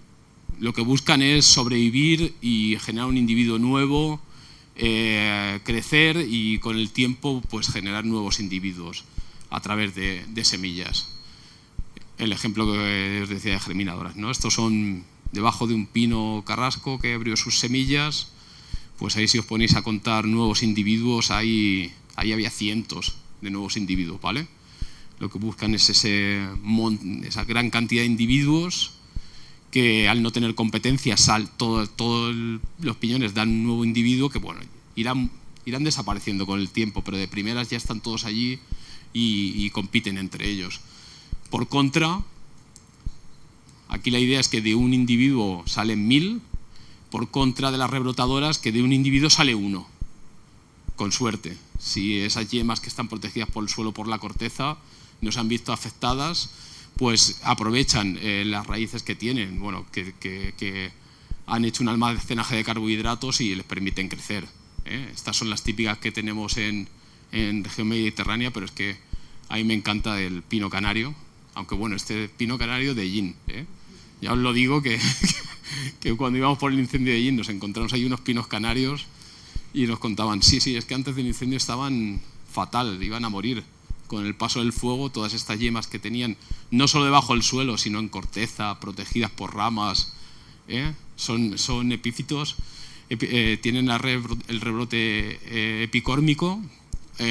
lo que buscan es sobrevivir y generar un individuo nuevo, crecer y con el tiempo pues generar nuevos individuos a través de semillas. El ejemplo que os decía de germinadoras, ¿no? Estos son debajo de un pino carrasco que abrió sus semillas, pues ahí si os ponéis a contar nuevos individuos, ahí había cientos de nuevos individuos, ¿vale? Lo que buscan es esa gran cantidad de individuos que al no tener competencia, todos los piñones dan un nuevo individuo que bueno, irán desapareciendo con el tiempo, pero de primeras ya están todos allí y compiten entre ellos. Por contra, aquí la idea es que de un individuo salen 1000, por contra de las rebrotadoras, que de un individuo sale 1, con suerte. Si esas yemas que están protegidas por el suelo, por la corteza, no se han visto afectadas, pues aprovechan las raíces que tienen, bueno, que han hecho un almacenaje de carbohidratos y les permiten crecer. Estas son las típicas que tenemos en región mediterránea, pero es que a mí me encanta el pino canario, aunque bueno, este pino canario de Ellín. Ya os lo digo que cuando íbamos por el incendio de Ellín nos encontramos ahí unos pinos canarios y nos contaban, sí, es que antes del incendio estaban fatal, iban a morir. Con el paso del fuego, todas estas yemas que tenían, no solo debajo del suelo, sino en corteza, protegidas por ramas, son epífitos, tienen el rebrote epicórmico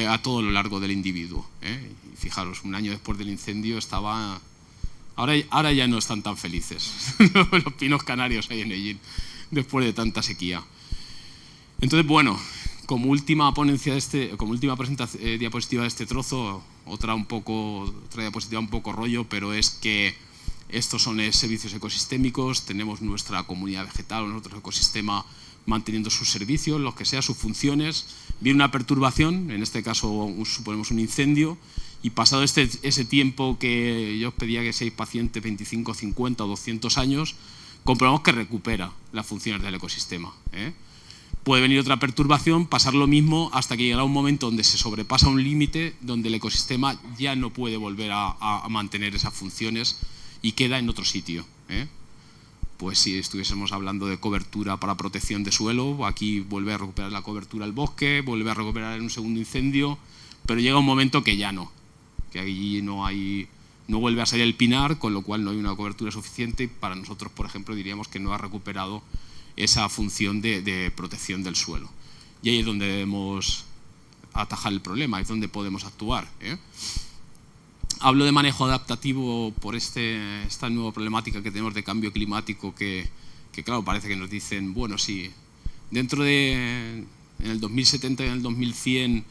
a todo lo largo del individuo. Y fijaros, un año después del incendio estaba... Ahora ya no están tan felices los pinos canarios ahí en Ellín, después de tanta sequía. Entonces, bueno, como última diapositiva de este trozo, otra diapositiva un poco rollo, pero es que estos son servicios ecosistémicos, tenemos nuestra comunidad vegetal o nuestro ecosistema manteniendo sus servicios, los que sean sus funciones. Viene una perturbación, en este caso suponemos un incendio, y pasado ese tiempo que yo os pedía que seáis pacientes, 25, 50 o 200 años, comprobamos que recupera las funciones del ecosistema. Puede venir otra perturbación, pasar lo mismo, hasta que llegará un momento donde se sobrepasa un límite, donde el ecosistema ya no puede volver a mantener esas funciones y queda en otro sitio. Pues si estuviésemos hablando de cobertura para protección de suelo, aquí vuelve a recuperar la cobertura el bosque, vuelve a recuperar en un segundo incendio, pero llega un momento que ya no, que allí no vuelve a salir el pinar, con lo cual no hay una cobertura suficiente y para nosotros, por ejemplo, diríamos que no ha recuperado esa función de protección del suelo. Y ahí es donde debemos atajar el problema, es donde podemos actuar. Hablo de manejo adaptativo por esta nueva problemática que tenemos de cambio climático que claro, parece que nos dicen, bueno, si dentro en el 2070 y en el 2100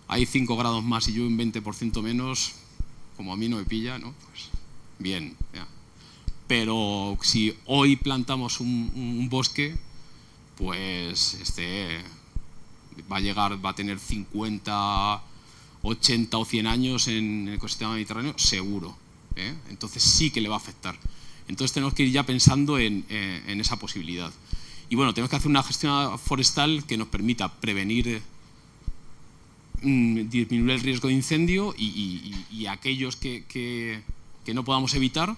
hay 5 grados más y llueve un 20% menos, como a mí no me pilla, ¿no? Pues bien, ya. Pero si hoy plantamos un bosque, pues va a tener 50, 80 o 100 años en el ecosistema mediterráneo, seguro. Entonces sí que le va a afectar. Entonces tenemos que ir ya pensando en esa posibilidad. Y bueno, tenemos que hacer una gestión forestal que nos permita prevenir, disminuir el riesgo de incendio y aquellos que no podamos evitar,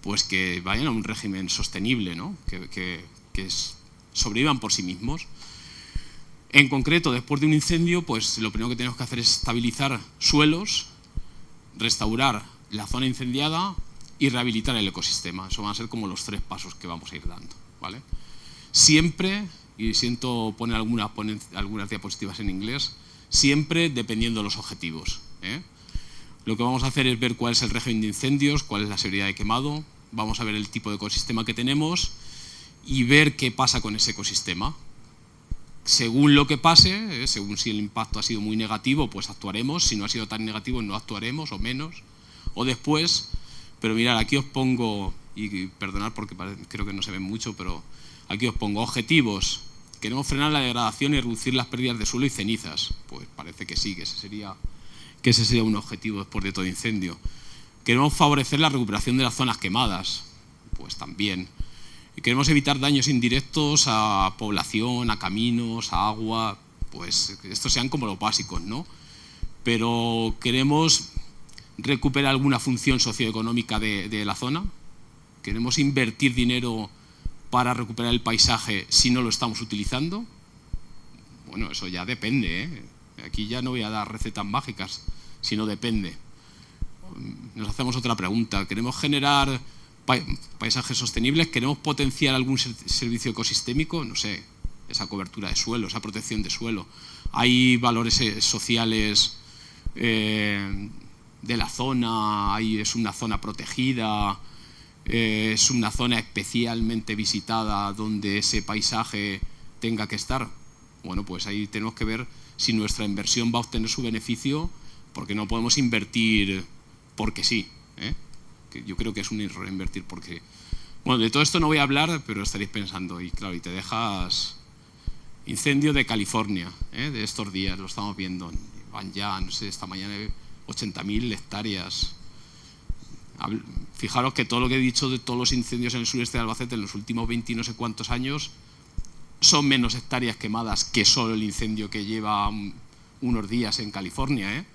pues que vayan a un régimen sostenible, ¿no? que sobrevivan por sí mismos. En concreto, después de un incendio, pues lo primero que tenemos que hacer es estabilizar suelos, restaurar la zona incendiada y rehabilitar el ecosistema. Eso van a ser como los 3 pasos que vamos a ir dando, ¿vale? Siempre, y siento poner algunas diapositivas en inglés, siempre dependiendo de los objetivos. Lo que vamos a hacer es ver cuál es el régimen de incendios, cuál es la severidad de quemado, vamos a ver el tipo de ecosistema que tenemos y ver qué pasa con ese ecosistema. Según lo que pase, según si el impacto ha sido muy negativo, pues actuaremos, si no ha sido tan negativo no actuaremos, o menos, o después. Pero mirad, aquí os pongo, y perdonad porque creo que no se ven mucho, pero aquí os pongo objetivos. ¿Queremos frenar la degradación y reducir las pérdidas de suelo y cenizas? Pues parece que sí, que ese sería un objetivo después de todo incendio. ¿Queremos favorecer la recuperación de las zonas quemadas? Pues también. Y queremos evitar daños indirectos a población, a caminos, a agua, pues estos sean como los básicos, ¿no? Pero queremos recuperar alguna función socioeconómica de la zona, queremos invertir dinero para recuperar el paisaje si no lo estamos utilizando. Bueno, eso ya depende, Aquí ya no voy a dar recetas mágicas, sino depende. Nos hacemos otra pregunta, ¿queremos generar paisajes sostenibles? ¿Queremos potenciar algún servicio ecosistémico? No sé, esa cobertura de suelo, esa protección de suelo. Hay valores sociales de la zona, es una zona protegida, es una zona especialmente visitada donde ese paisaje tenga que estar. Bueno, pues ahí tenemos que ver si nuestra inversión va a obtener su beneficio, porque no podemos invertir porque sí, que yo creo que es un error invertir porque... Bueno, de todo esto no voy a hablar, pero estaréis pensando, y claro, y te dejas... Incendio de California, de estos días, lo estamos viendo, van ya, no sé, esta mañana 80.000 hectáreas. Fijaros que todo lo que he dicho de todos los incendios en el sureste de Albacete en los últimos 20 y no sé cuántos años son menos hectáreas quemadas que solo el incendio que lleva unos días en California, ¿eh?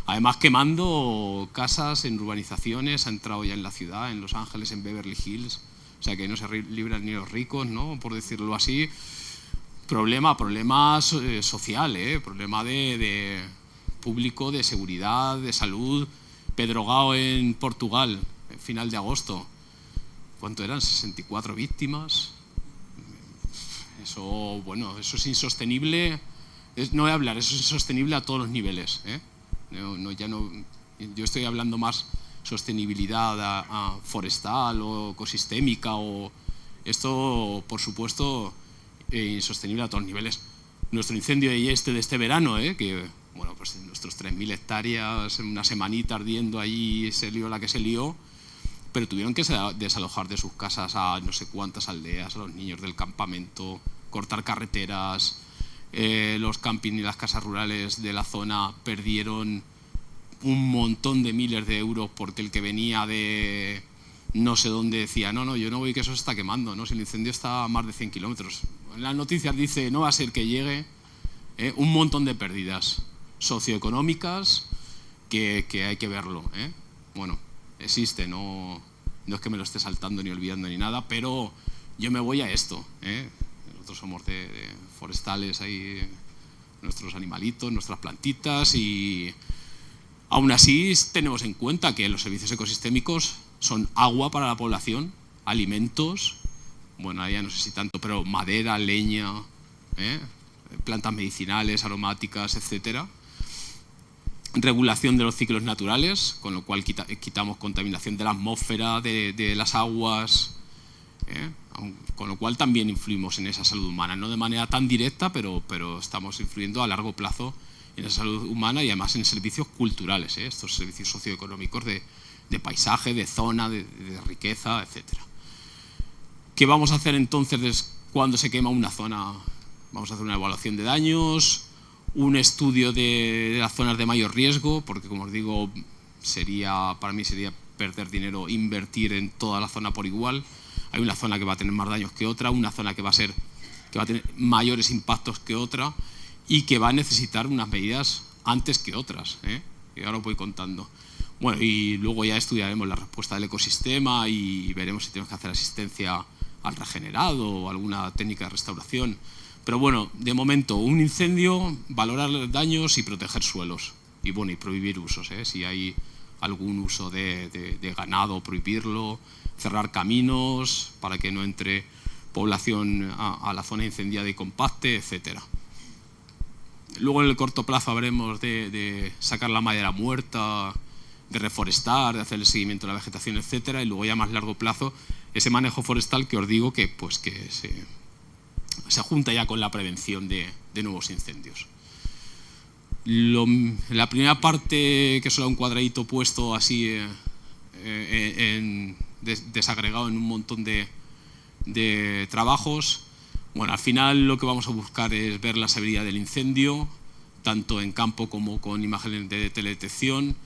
Además quemando casas en urbanizaciones, ha entrado ya en la ciudad, en Los Ángeles, en Beverly Hills, o sea que no se libran ni los ricos, ¿no? Por decirlo así. Problema social, problema de público, de seguridad, de salud. Pedrogao en Portugal, en final de agosto. ¿Cuánto eran? 64 víctimas. Eso, bueno, eso es insostenible. No voy a hablar, eso es insostenible a todos los niveles, ¿eh? Yo estoy hablando más sostenibilidad forestal o ecosistémica. Esto, por supuesto, insostenible a todos los niveles. Nuestro incendio de este verano, que bueno, pues nuestros 3.000 hectáreas, una semanita ardiendo allí, se lió la que se lió, pero tuvieron que desalojar de sus casas a no sé cuántas aldeas, a los niños del campamento, cortar carreteras. Los campings y las casas rurales de la zona perdieron un montón de miles de euros porque el que venía de no sé dónde decía, no, yo no voy, que eso se está quemando, ¿no? Si el incendio está a más de 100 kilómetros. En las noticias dice, no va a ser que llegue. Un montón de pérdidas socioeconómicas que hay que verlo, ¿eh? Bueno, existe, no es que me lo esté saltando ni olvidando ni nada, pero yo me voy a esto, ¿eh? Nosotros somos de forestales, ahí nuestros animalitos, nuestras plantitas, y aún así tenemos en cuenta que los servicios ecosistémicos son agua para la población, alimentos, bueno, ya no sé si tanto, pero madera, leña, plantas medicinales, aromáticas, etcétera. Regulación de los ciclos naturales, con lo cual quitamos contaminación de la atmósfera, de las aguas, con lo cual también influimos en esa salud humana, no de manera tan directa, pero estamos influyendo a largo plazo en esa salud humana y además en servicios culturales, estos servicios socioeconómicos de paisaje, de zona, de riqueza, etcétera. ¿Qué vamos a hacer entonces cuando se quema una zona? Vamos a hacer una evaluación de daños, un estudio de las zonas de mayor riesgo, porque como os digo, para mí sería perder dinero invertir en toda la zona por igual. Hay una zona que va a tener más daños que otra, una zona que va a tener mayores impactos que otra y que va a necesitar unas medidas antes que otras, y ahora os voy contando. Bueno, y luego ya estudiaremos la respuesta del ecosistema y veremos si tenemos que hacer asistencia al regenerado o alguna técnica de restauración. Pero bueno, de momento, un incendio, valorar los daños y proteger suelos. Y bueno, y prohibir usos, si hay algún uso de ganado, prohibirlo, cerrar caminos para que no entre población a la zona incendiada y compacte, etcétera. Luego en el corto plazo habremos de sacar la madera muerta, de reforestar, de hacer el seguimiento de la vegetación, etcétera, y luego ya a más largo plazo ese manejo forestal que os digo que se junta ya con la prevención de nuevos incendios. La primera parte, que solo un cuadradito puesto así desagregado en un montón de trabajos, bueno, al final lo que vamos a buscar es ver la severidad del incendio, tanto en campo como con imágenes de teledetección,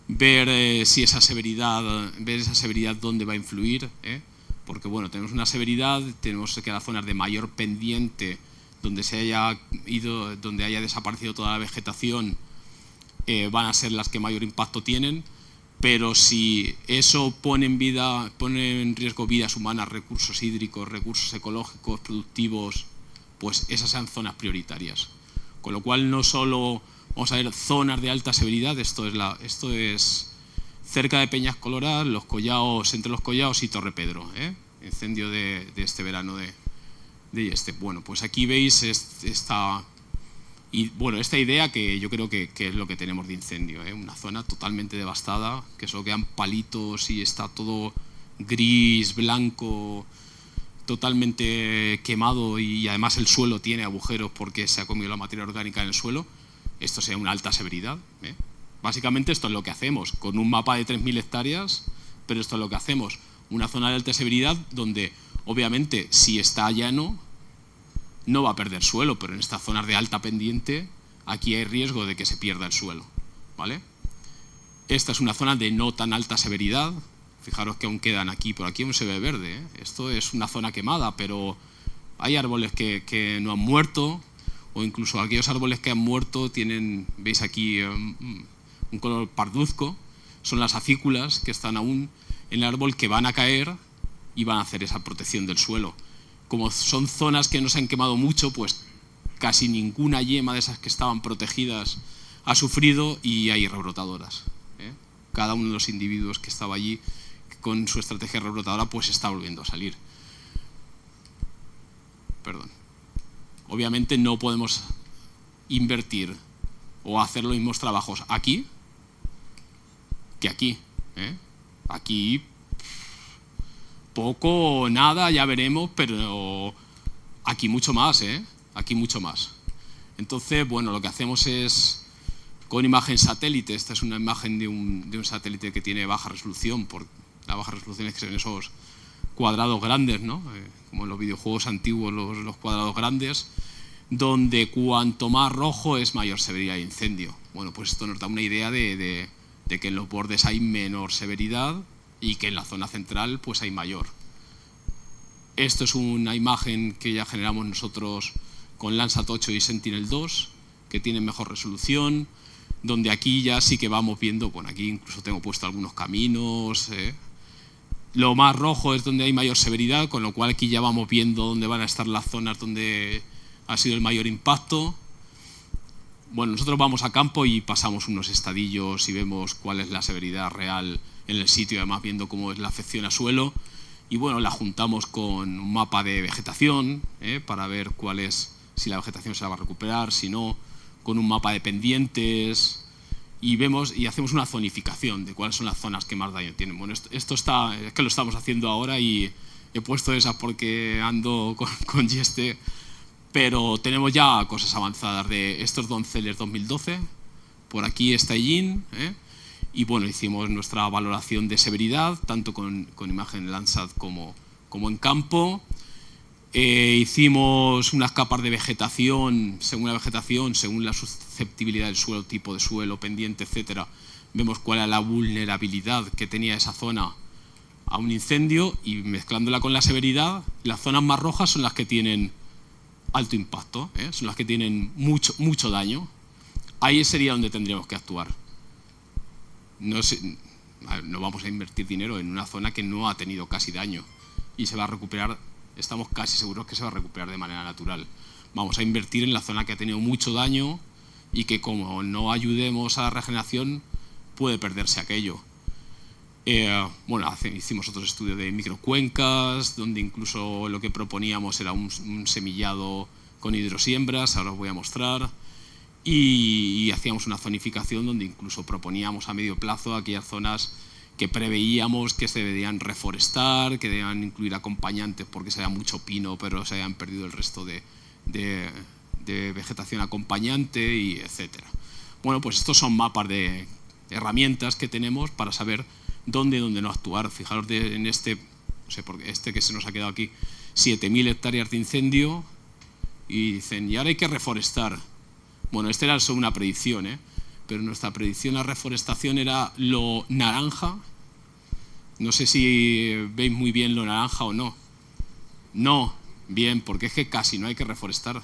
ver si esa severidad dónde va a influir, porque bueno, tenemos una severidad, tenemos que las zonas de mayor pendiente donde haya desaparecido toda la vegetación van a ser las que mayor impacto tienen, pero si eso pone en riesgo vidas humanas, recursos hídricos, recursos ecológicos, productivos, pues esas sean zonas prioritarias. Con lo cual no solo vamos a ver zonas de alta severidad, esto es cerca de Peñas Coloradas, entre Los Collaos y Torre Pedro, incendio de este verano Bueno, pues aquí veis esta idea que yo creo que es lo que tenemos de incendio, una zona totalmente devastada, que solo quedan palitos y está todo gris, blanco, totalmente quemado, y además el suelo tiene agujeros porque se ha comido la materia orgánica en el suelo. Esto sería una alta severidad. Básicamente esto es lo que hacemos, con un mapa de 3.000 hectáreas, pero esto es lo que hacemos. Una zona de alta severidad donde, obviamente, si está llano, no va a perder suelo, pero en estas zonas de alta pendiente, aquí hay riesgo de que se pierda el suelo, ¿vale? Esta es una zona de no tan alta severidad, Fijaros que aún quedan aquí, por aquí aún se ve verde, ¿eh? Esto es una zona quemada, pero hay árboles que no han muerto, o incluso aquellos árboles que han muerto tienen, veis aquí, un color parduzco. Son las acículas que están aún en el árbol, que van a caer y van a hacer esa protección del suelo. Como son zonas que no se han quemado mucho, pues casi ninguna yema de esas que estaban protegidas ha sufrido y hay rebrotadoras, ¿eh? Cada uno de los individuos que estaba allí con su estrategia rebrotadora pues está volviendo a salir. Perdón. Obviamente no podemos invertir o hacer los mismos trabajos aquí que aquí, ¿eh? Aquí poco o nada, ya veremos, pero aquí mucho más, ¿eh? Aquí mucho más. Entonces, bueno, lo que hacemos es, con imagen satélite, esta es una imagen de un satélite que tiene baja resolución, por la baja resolución es que se ven esos cuadrados grandes, ¿no? Como en los videojuegos antiguos, los cuadrados grandes, donde cuanto más rojo es mayor severidad de incendio. Bueno, pues esto nos da una idea de que en los bordes hay menor severidad y que en la zona central pues hay mayor. Esto es una imagen que ya generamos nosotros con Landsat 8 y Sentinel-2, que tienen mejor resolución, donde aquí ya sí que vamos viendo, bueno, aquí incluso tengo puesto algunos caminos, Lo más rojo es donde hay mayor severidad, con lo cual aquí ya vamos viendo dónde van a estar las zonas donde ha sido el mayor impacto. Bueno, nosotros vamos a campo y pasamos unos estadillos y vemos cuál es la severidad real en el sitio, además viendo cómo es la afección a suelo. Y bueno, la juntamos con un mapa de vegetación, para ver cuál es, si la vegetación se la va a recuperar, si no, con un mapa de pendientes, y vemos y hacemos una zonificación de cuáles son las zonas que más daño tienen. Bueno, esto está, es que lo estamos haciendo ahora y he puesto esas porque ando con Yeste, pero tenemos ya cosas avanzadas de estos Donceles 2012, por aquí está Yin, y bueno, hicimos nuestra valoración de severidad, tanto con imagen Landsat como en campo. Hicimos unas capas de vegetación, según la susceptibilidad del suelo, tipo de suelo, pendiente, etcétera. Vemos cuál era la vulnerabilidad que tenía esa zona a un incendio y mezclándola con la severidad, las zonas más rojas son las que tienen alto impacto, son las que tienen mucho daño. Ahí sería donde tendríamos que actuar. No vamos a invertir dinero en una zona que no ha tenido casi daño y se va a recuperar. Estamos casi seguros que se va a recuperar de manera natural. Vamos a invertir en la zona que ha tenido mucho daño y que, como no ayudemos a la regeneración, puede perderse aquello. Bueno, hicimos otros estudios de microcuencas, donde incluso lo que proponíamos era un semillado con hidrosiembras, ahora os voy a mostrar, y hacíamos una zonificación donde incluso proponíamos a medio plazo aquellas zonas que preveíamos que se deberían reforestar, que debían incluir acompañantes porque se había mucho pino, pero se habían perdido el resto de vegetación acompañante, y etcétera. Bueno, pues estos son mapas de herramientas que tenemos para saber dónde no actuar. Fijaros en este, no sé por qué, este que se nos ha quedado aquí, 7.000 hectáreas de incendio, y dicen, y ahora hay que reforestar. Bueno, esta era solo una predicción, pero nuestra predicción a reforestación era lo naranja. No sé si veis muy bien lo naranja o no. No, bien, porque es que casi no hay que reforestar.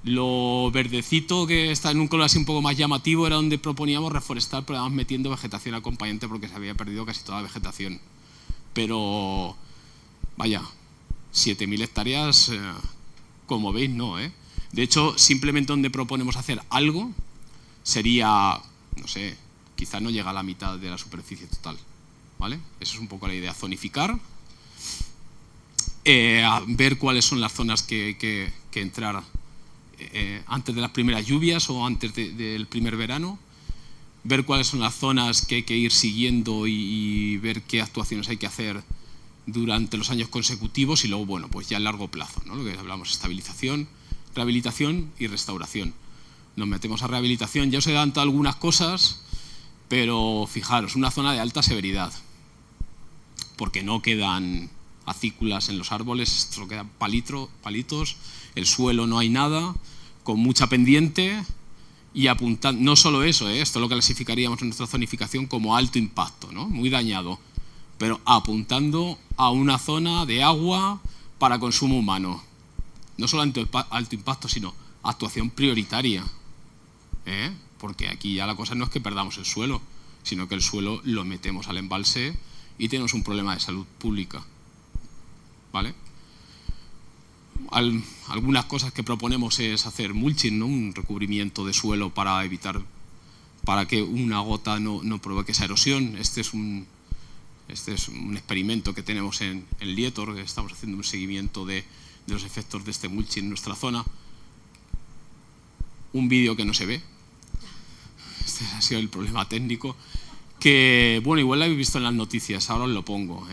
Lo verdecito, que está en un color así un poco más llamativo, era donde proponíamos reforestar, pero además metiendo vegetación acompañante porque se había perdido casi toda la vegetación. Pero, vaya, 7.000 hectáreas, como veis, no, De hecho, simplemente donde proponemos hacer algo sería, no sé, quizá no llega a la mitad de la superficie total, ¿vale? Eso es un poco la idea, zonificar, ver cuáles son las zonas que entrar antes de las primeras lluvias o antes del primer verano, ver cuáles son las zonas que hay que ir siguiendo y ver qué actuaciones hay que hacer durante los años consecutivos, y luego, bueno, pues ya a largo plazo, ¿no? Lo que hablamos, estabilización, rehabilitación y restauración. Nos metemos a rehabilitación, ya os he adelantado algunas cosas, pero fijaros, una zona de alta severidad, porque no quedan acículas en los árboles, solo quedan palitos, el suelo no hay nada, con mucha pendiente, y apuntando, no solo eso, esto lo clasificaríamos en nuestra zonificación como alto impacto, ¿no? Muy dañado, pero apuntando a una zona de agua para consumo humano. No solo alto impacto, sino actuación prioritaria, porque aquí ya la cosa no es que perdamos el suelo, sino que el suelo lo metemos al embalse y tenemos un problema de salud pública, ¿vale? Algunas cosas que proponemos es hacer mulching, ¿no? Un recubrimiento de suelo para evitar, para que una gota no provoque esa erosión. Este es un experimento que tenemos en Lietor, que estamos haciendo un seguimiento de los efectos de este mulching en nuestra zona. Un vídeo que no se ve. Este ha sido el problema técnico. Que, bueno, igual lo habéis visto en las noticias, ahora os lo pongo.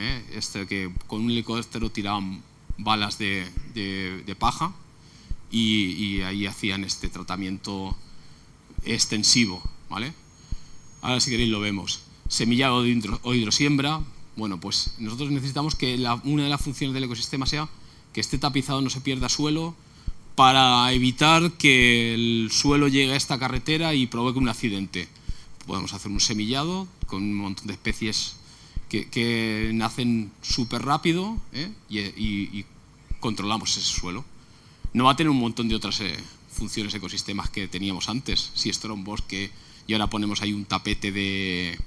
Que con un helicóptero tiraban balas de paja y ahí hacían este tratamiento extensivo, ¿vale? Ahora si queréis lo vemos. Semillado o hidrosiembra. Bueno, pues nosotros necesitamos que una de las funciones del ecosistema sea que esté tapizado, no se pierda suelo, para evitar que el suelo llegue a esta carretera y provoque un accidente. Podemos hacer un semillado con un montón de especies que nacen súper rápido, y controlamos ese suelo. No va a tener un montón de otras funciones ecosistemas que teníamos antes. Si esto era un bosque y ahora ponemos ahí un tapete de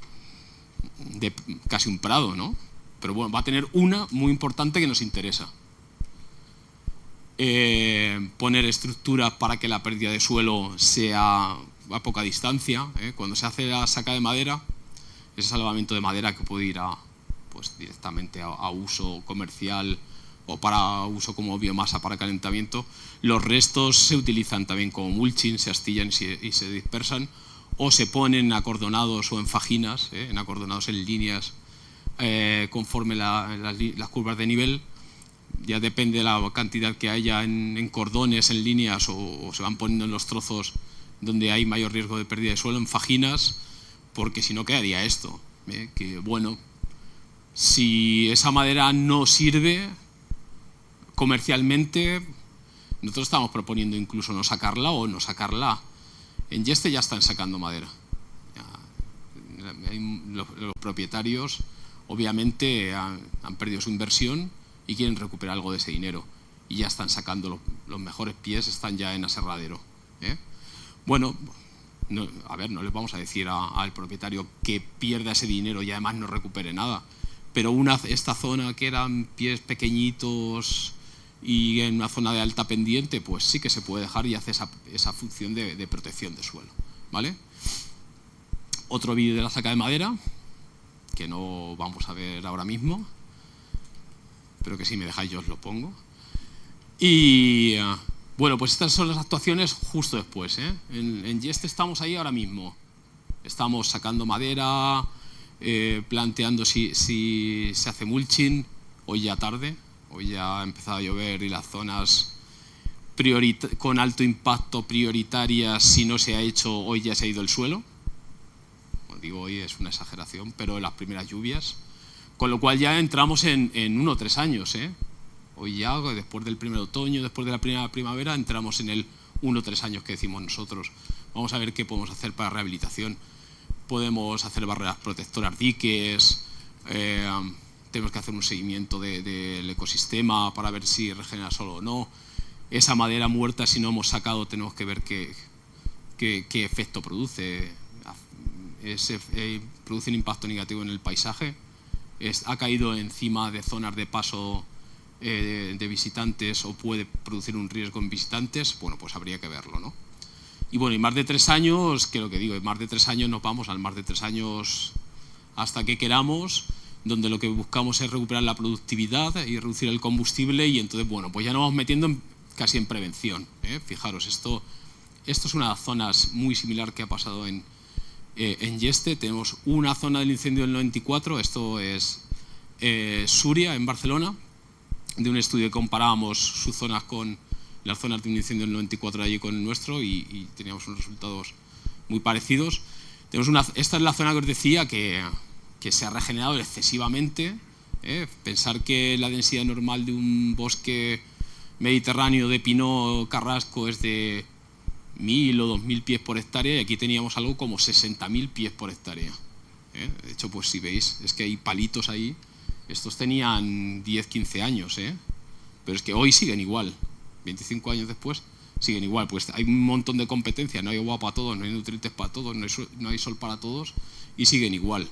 casi un prado, ¿no? Pero bueno, va a tener una muy importante que nos interesa. Poner estructuras para que la pérdida de suelo sea a poca distancia. Cuando se hace la saca de madera, ese salvamento de madera que puede ir pues directamente a uso comercial o para uso como biomasa para calentamiento, los restos se utilizan también como mulching, se astillan y se dispersan, o se ponen acordonados o en fajinas, acordonados en líneas conforme las curvas de nivel. Ya depende de la cantidad que haya en cordones, en líneas, o se van poniendo en los trozos donde hay mayor riesgo de pérdida de suelo, en fajinas, porque si no quedaría esto, que bueno, si esa madera no sirve comercialmente, nosotros estamos proponiendo incluso no sacarla o no sacarla. En Yeste ya están sacando madera. Los propietarios obviamente han perdido su inversión y quieren recuperar algo de ese dinero y ya están sacando los mejores pies, están ya en aserradero. Bueno, no les vamos a decir al propietario que pierda ese dinero y además no recupere nada, pero esta zona que eran pies pequeñitos y en una zona de alta pendiente, pues sí que se puede dejar y hace esa función de protección de suelo, ¿vale? Otro vídeo de la saca de madera, que no vamos a ver ahora mismo, pero que si me dejáis yo os lo pongo. Y bueno, pues estas son las actuaciones justo después. En Yeste estamos ahí ahora mismo. Estamos sacando madera, planteando si se hace mulching. Hoy ya tarde, hoy ya ha empezado a llover y las zonas con alto impacto prioritarias, si no se ha hecho, hoy ya se ha ido el suelo. Como digo, hoy es una exageración, pero las primeras lluvias. Con lo cual ya entramos en 1 o 3 años. Hoy ya, después del primer otoño, después de la primera primavera, entramos en el 1 o 3 años que decimos nosotros. Vamos a ver qué podemos hacer para rehabilitación. Podemos hacer barreras protectoras, diques, tenemos que hacer un seguimiento del ecosistema para ver si regenera solo o no. Esa madera muerta, si no hemos sacado, tenemos que ver qué efecto produce. Produce un impacto negativo en el paisaje. Ha caído encima de zonas de paso de visitantes o puede producir un riesgo en visitantes. Bueno, pues habría que verlo, ¿no? Y bueno, y más de 3 años, que lo que digo, en más de 3 años nos vamos al más de 3 años hasta que queramos, donde lo que buscamos es recuperar la productividad y reducir el combustible, y entonces, bueno, pues ya nos vamos metiendo casi en prevención. Fijaros, esto es una de las zonas muy similar que ha pasado en Yeste. Tenemos una zona del incendio del 94, esto es Súria, en Barcelona, de un estudio que comparábamos sus zonas con las zonas de un incendio del 94 de allí con el nuestro y teníamos unos resultados muy parecidos. Esta es la zona que os decía que se ha regenerado excesivamente. Pensar que la densidad normal de un bosque mediterráneo de pino carrasco es de 1.000 o 2.000 pies por hectárea y aquí teníamos algo como 60.000 pies por hectárea. De hecho, pues si veis, es que hay palitos ahí, estos tenían 10, 15 años, pero es que hoy siguen igual, 25 años después siguen igual, pues hay un montón de competencia, no hay agua para todos, no hay nutrientes para todos, no hay sol para todos y siguen igual.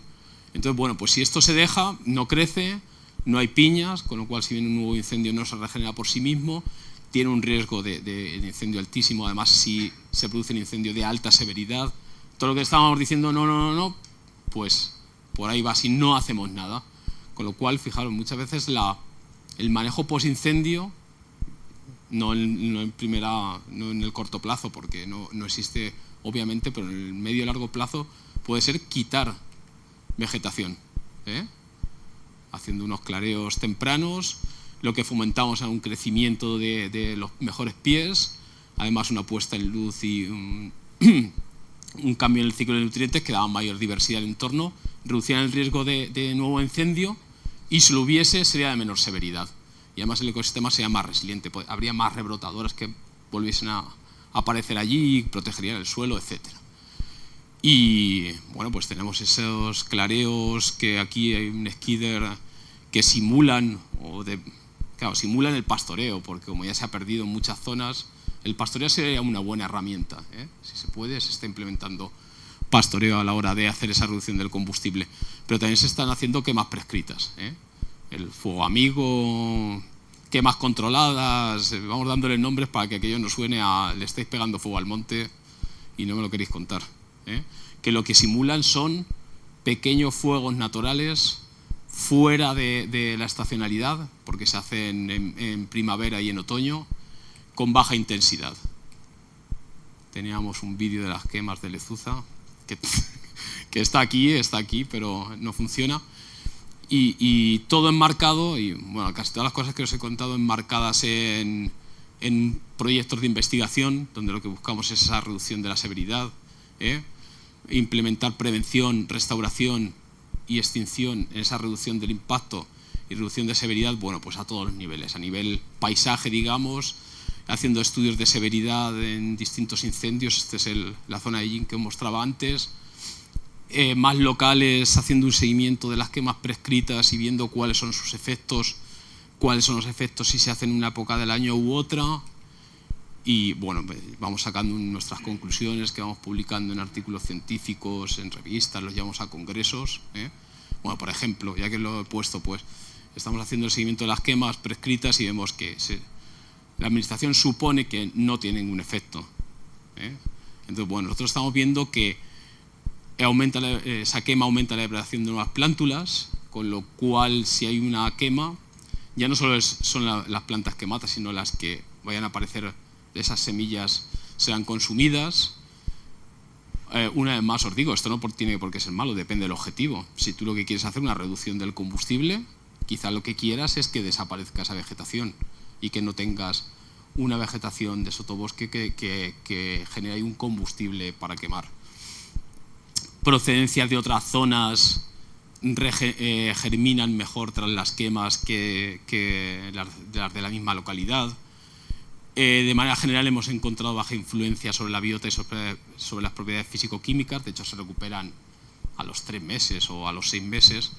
Entonces, bueno, pues si esto se deja, no crece, no hay piñas, con lo cual si viene un nuevo incendio no se regenera por sí mismo, tiene un riesgo de incendio altísimo, además si se produce un incendio de alta severidad, todo lo que estábamos diciendo no, pues por ahí va si no hacemos nada. Con lo cual, fijaros, muchas veces el manejo post-incendio, no en el corto plazo, porque no existe obviamente, pero en el medio y largo plazo puede ser quitar vegetación, haciendo unos clareos tempranos, lo que fomentamos es un crecimiento de los mejores pies, además una puesta en luz y un cambio en el ciclo de nutrientes que daba mayor diversidad al entorno, reducían el riesgo de nuevo incendio y si lo hubiese sería de menor severidad. Y además el ecosistema sería más resiliente, habría más rebrotadoras que volviesen a aparecer allí, protegerían el suelo, etc. Y bueno, pues tenemos esos clareos que aquí hay un skidder que simulan, simulan el pastoreo, porque como ya se ha perdido en muchas zonas, el pastoreo sería una buena herramienta, si se puede, se está implementando pastoreo a la hora de hacer esa reducción del combustible, pero también se están haciendo quemas prescritas, el fuego amigo, quemas controladas, vamos dándole nombres para que aquello no suene a le estáis pegando fuego al monte y no me lo queréis contar, que lo que simulan son pequeños fuegos naturales fuera de la estacionalidad, porque se hacen en primavera y en otoño, con baja intensidad. Teníamos un vídeo de las quemas de Lezuza, que está aquí, pero no funciona. Y todo enmarcado, y bueno, casi todas las cosas que os he contado enmarcadas en proyectos de investigación, donde lo que buscamos es esa reducción de la severidad, implementar prevención, restauración y extinción en esa reducción del impacto y reducción de severidad, bueno, pues a todos los niveles, a nivel paisaje, digamos, haciendo estudios de severidad en distintos incendios, esta es la zona de Yin que os mostraba antes, más locales, haciendo un seguimiento de las quemas prescritas y viendo cuáles son sus efectos, cuáles son los efectos si se hacen en una época del año u otra, y bueno, vamos sacando nuestras conclusiones que vamos publicando en artículos científicos, en revistas, los llevamos a congresos. Bueno, por ejemplo, ya que lo he puesto, pues estamos haciendo el seguimiento de las quemas prescritas y vemos que la administración supone que no tiene ningún efecto. Entonces, bueno, nosotros estamos viendo que esa quema aumenta la depredación de nuevas plántulas, con lo cual si hay una quema, ya no solo son las plantas que matan, sino las que vayan a aparecer de esas semillas serán consumidas. Una vez más os digo, esto no tiene por qué ser malo, depende del objetivo. Si tú lo que quieres es hacer una reducción del combustible, quizá lo que quieras es que desaparezca esa vegetación y que no tengas una vegetación de sotobosque que genere ahí un combustible para quemar. Procedencias de otras zonas germinan mejor tras las quemas que las de la misma localidad. De manera general hemos encontrado baja influencia sobre la biota y sobre las propiedades físico-químicas, de hecho se recuperan a los 3 meses o a los 6 meses.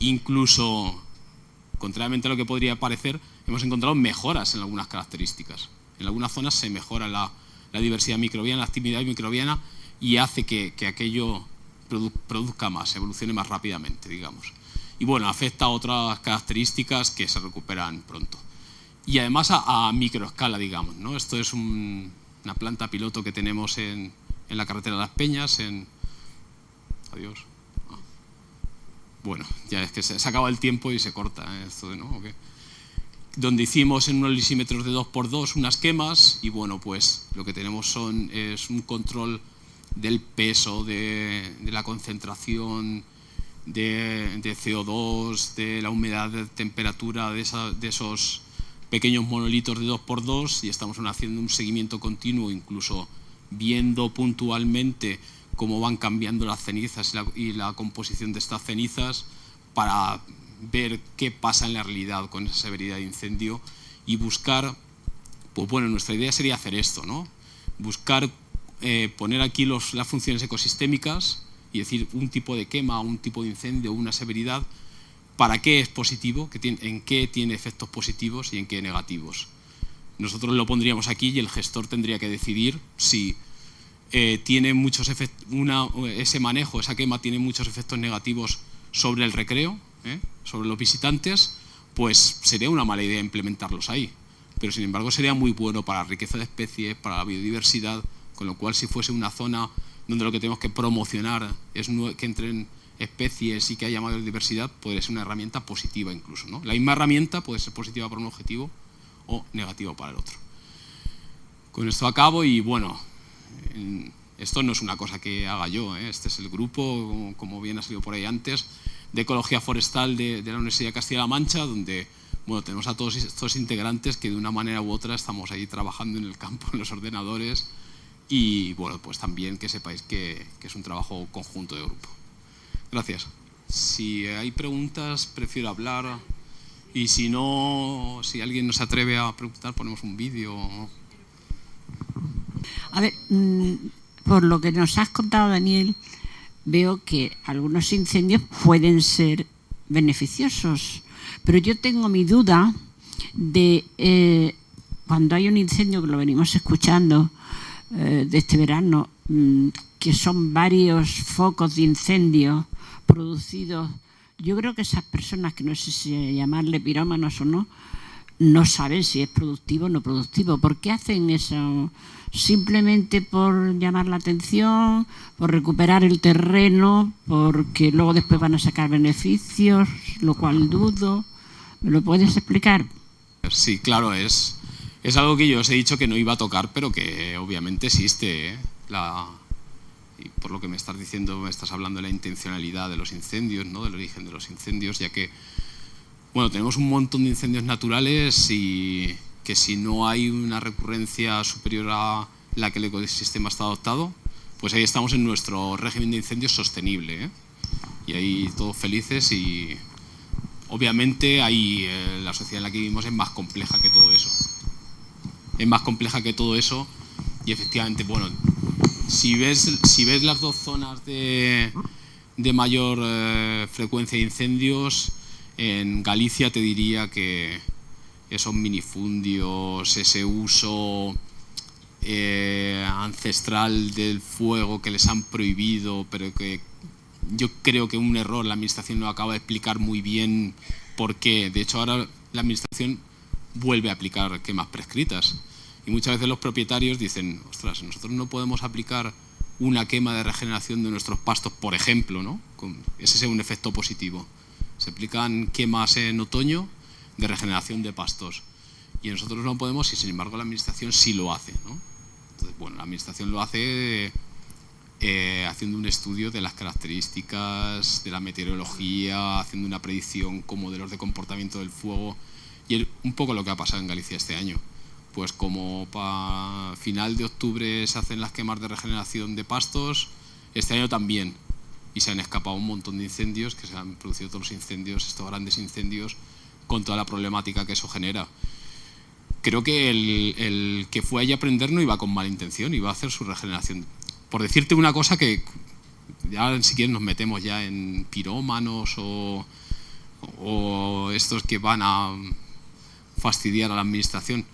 Incluso, contrariamente a lo que podría parecer, hemos encontrado mejoras en algunas características. En algunas zonas se mejora la diversidad microbiana, la actividad microbiana y hace que aquello produzca más, evolucione más rápidamente, digamos. Y bueno, afecta a otras características que se recuperan pronto. Y además a microescala, digamos, ¿no? Esto es una planta piloto que tenemos en la carretera de Las Peñas, Adiós. Bueno, ya es que se acaba el tiempo y se corta esto, ¿no? Okay. Donde hicimos en unos lisímetros de 2×2 unas quemas y bueno, pues lo que tenemos es un control del peso, de la concentración de CO2, de la humedad, de temperatura de esos pequeños monolitos de 2×2 y estamos haciendo un seguimiento continuo, incluso viendo puntualmente cómo van cambiando las cenizas y la composición de estas cenizas para ver qué pasa en la realidad con esa severidad de incendio y buscar, pues bueno, nuestra idea sería hacer esto, ¿no? Buscar poner aquí las funciones ecosistémicas y decir un tipo de quema, un tipo de incendio, una severidad, para qué es positivo, en qué tiene efectos positivos y en qué negativos. Nosotros lo pondríamos aquí y el gestor tendría que decidir si tiene muchos ese manejo, esa quema tiene muchos efectos negativos sobre el recreo, sobre los visitantes, pues sería una mala idea implementarlos ahí. Pero sin embargo sería muy bueno para la riqueza de especies, para la biodiversidad, con lo cual si fuese una zona donde lo que tenemos que promocionar es que entren especies y que haya mayor diversidad, puede ser una herramienta positiva incluso, ¿no? La misma herramienta puede ser positiva para un objetivo o negativa para el otro. Con esto acabo y bueno, esto no es una cosa que haga yo, este es el grupo, como bien ha salido por ahí antes, de Ecología Forestal de la Universidad de Castilla-La Mancha, donde bueno, tenemos a todos estos integrantes que de una manera u otra estamos ahí trabajando en el campo, en los ordenadores y bueno, pues también que sepáis que es un trabajo conjunto de grupo. Gracias. Si hay preguntas, prefiero hablar y si no, si alguien no se atreve a preguntar, ponemos un vídeo. A ver, por lo que nos has contado, Daniel, veo que algunos incendios pueden ser beneficiosos, pero yo tengo mi duda de cuando hay un incendio, que lo venimos escuchando de este verano, que son varios focos de incendio producidos. Yo creo que esas personas, que no sé si llamarle pirómanos o no, no saben si es productivo o no productivo. ¿Por qué hacen eso? ¿Simplemente por llamar la atención, por recuperar el terreno, porque luego después van a sacar beneficios, lo cual dudo? ¿Me lo puedes explicar? Sí, claro, es algo que yo os he dicho que no iba a tocar, pero que obviamente existe, y por lo que me estás diciendo, me estás hablando de la intencionalidad de los incendios, ¿no? Del origen de los incendios, ya que bueno, tenemos un montón de incendios naturales y que si no hay una recurrencia superior a la que el ecosistema está adoptado, pues ahí estamos en nuestro régimen de incendios sostenible, y ahí todos felices y obviamente ahí la sociedad en la que vivimos es más compleja que todo eso. Es más compleja que todo eso y efectivamente, bueno, si ves las dos zonas de mayor frecuencia de incendios, en Galicia te diría que esos minifundios, ese uso ancestral del fuego que les han prohibido, pero que yo creo que un error, la administración no acaba de explicar muy bien por qué. De hecho, ahora la administración vuelve a aplicar quemas prescritas. Y muchas veces los propietarios dicen, ostras, nosotros no podemos aplicar una quema de regeneración de nuestros pastos, por ejemplo, ¿no? Ese es un efecto positivo. Se aplican quemas en otoño de regeneración de pastos. Y nosotros no podemos y, sin embargo, la administración sí lo hace, ¿no? Entonces, bueno, la administración lo hace haciendo un estudio de las características de la meteorología, haciendo una predicción con modelos de comportamiento del fuego. Y un poco lo que ha pasado en Galicia este año. Pues como para final de octubre se hacen las quemas de regeneración de pastos, este año también. Y se han escapado un montón de incendios, que se han producido todos los incendios, estos grandes incendios, con toda la problemática que eso genera. Creo que el que fue allí a aprender no iba con mala intención, iba a hacer su regeneración. Por decirte una cosa que ya si quieres nos metemos ya en pirómanos o estos que van a fastidiar a la administración.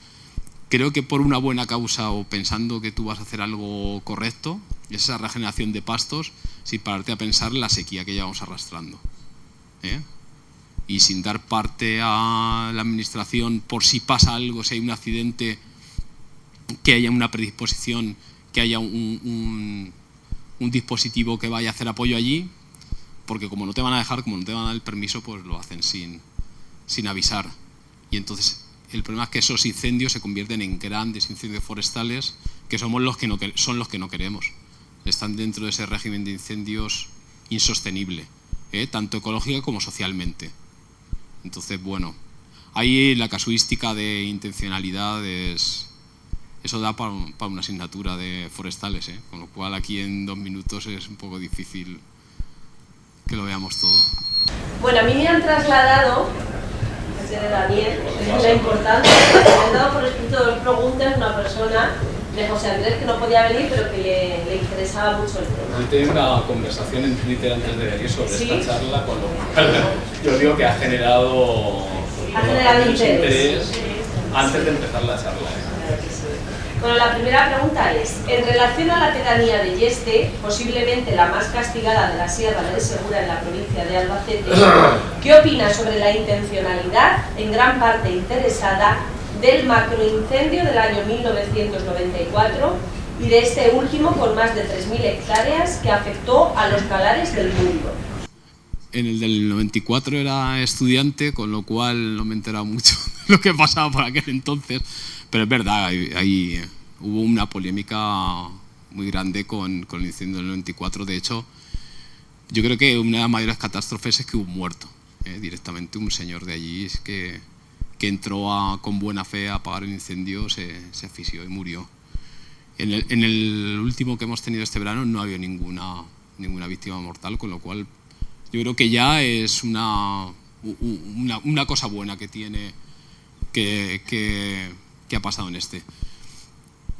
Creo que por una buena causa o pensando que tú vas a hacer algo correcto, esa regeneración de pastos, sin pararte a pensar la sequía que llevamos arrastrando. Y sin dar parte a la administración por si pasa algo, si hay un accidente, que haya una predisposición, que haya un dispositivo que vaya a hacer apoyo allí, porque como no te van a dejar, como no te van a dar el permiso, pues lo hacen sin avisar. Y entonces el problema es que esos incendios se convierten en grandes incendios forestales, que somos los que no queremos. Están dentro de ese régimen de incendios insostenible, tanto ecológica como socialmente. Entonces, bueno, ahí la casuística de intencionalidad eso da para una asignatura de forestales, con lo cual aquí en 2 minutos es un poco difícil que lo veamos todo. Bueno, a mí me han trasladado, desde Daniel, la importancia, me han dado por escrito 2 preguntas, una persona de José Andrés, que no podía venir, pero que le interesaba mucho el tema. Yo tenía una conversación en Twitter antes de venir sobre ¿Sí? esta charla, con lo cual yo digo que ha generado interés antes de empezar la charla. Bueno, la primera pregunta es, en relación a la pedanía de Yeste, posiblemente la más castigada de la Sierra del Segura en la provincia de Albacete, ¿qué opina sobre la intencionalidad, en gran parte interesada, del macroincendio del año 1994 y de este último con más de 3.000 hectáreas que afectó a los calares del mundo? En el del 94 era estudiante, con lo cual no me he enterado mucho de lo que pasaba por aquel entonces, pero es verdad, ahí hubo una polémica muy grande con el incendio del 94. De hecho, yo creo que una de las mayores catástrofes es que hubo un muerto, directamente un señor de allí que entró con buena fe a apagar el incendio, se asfixió y murió. En el último que hemos tenido este verano no había ninguna víctima mortal, con lo cual yo creo que ya es una cosa buena que tiene que ha pasado en este.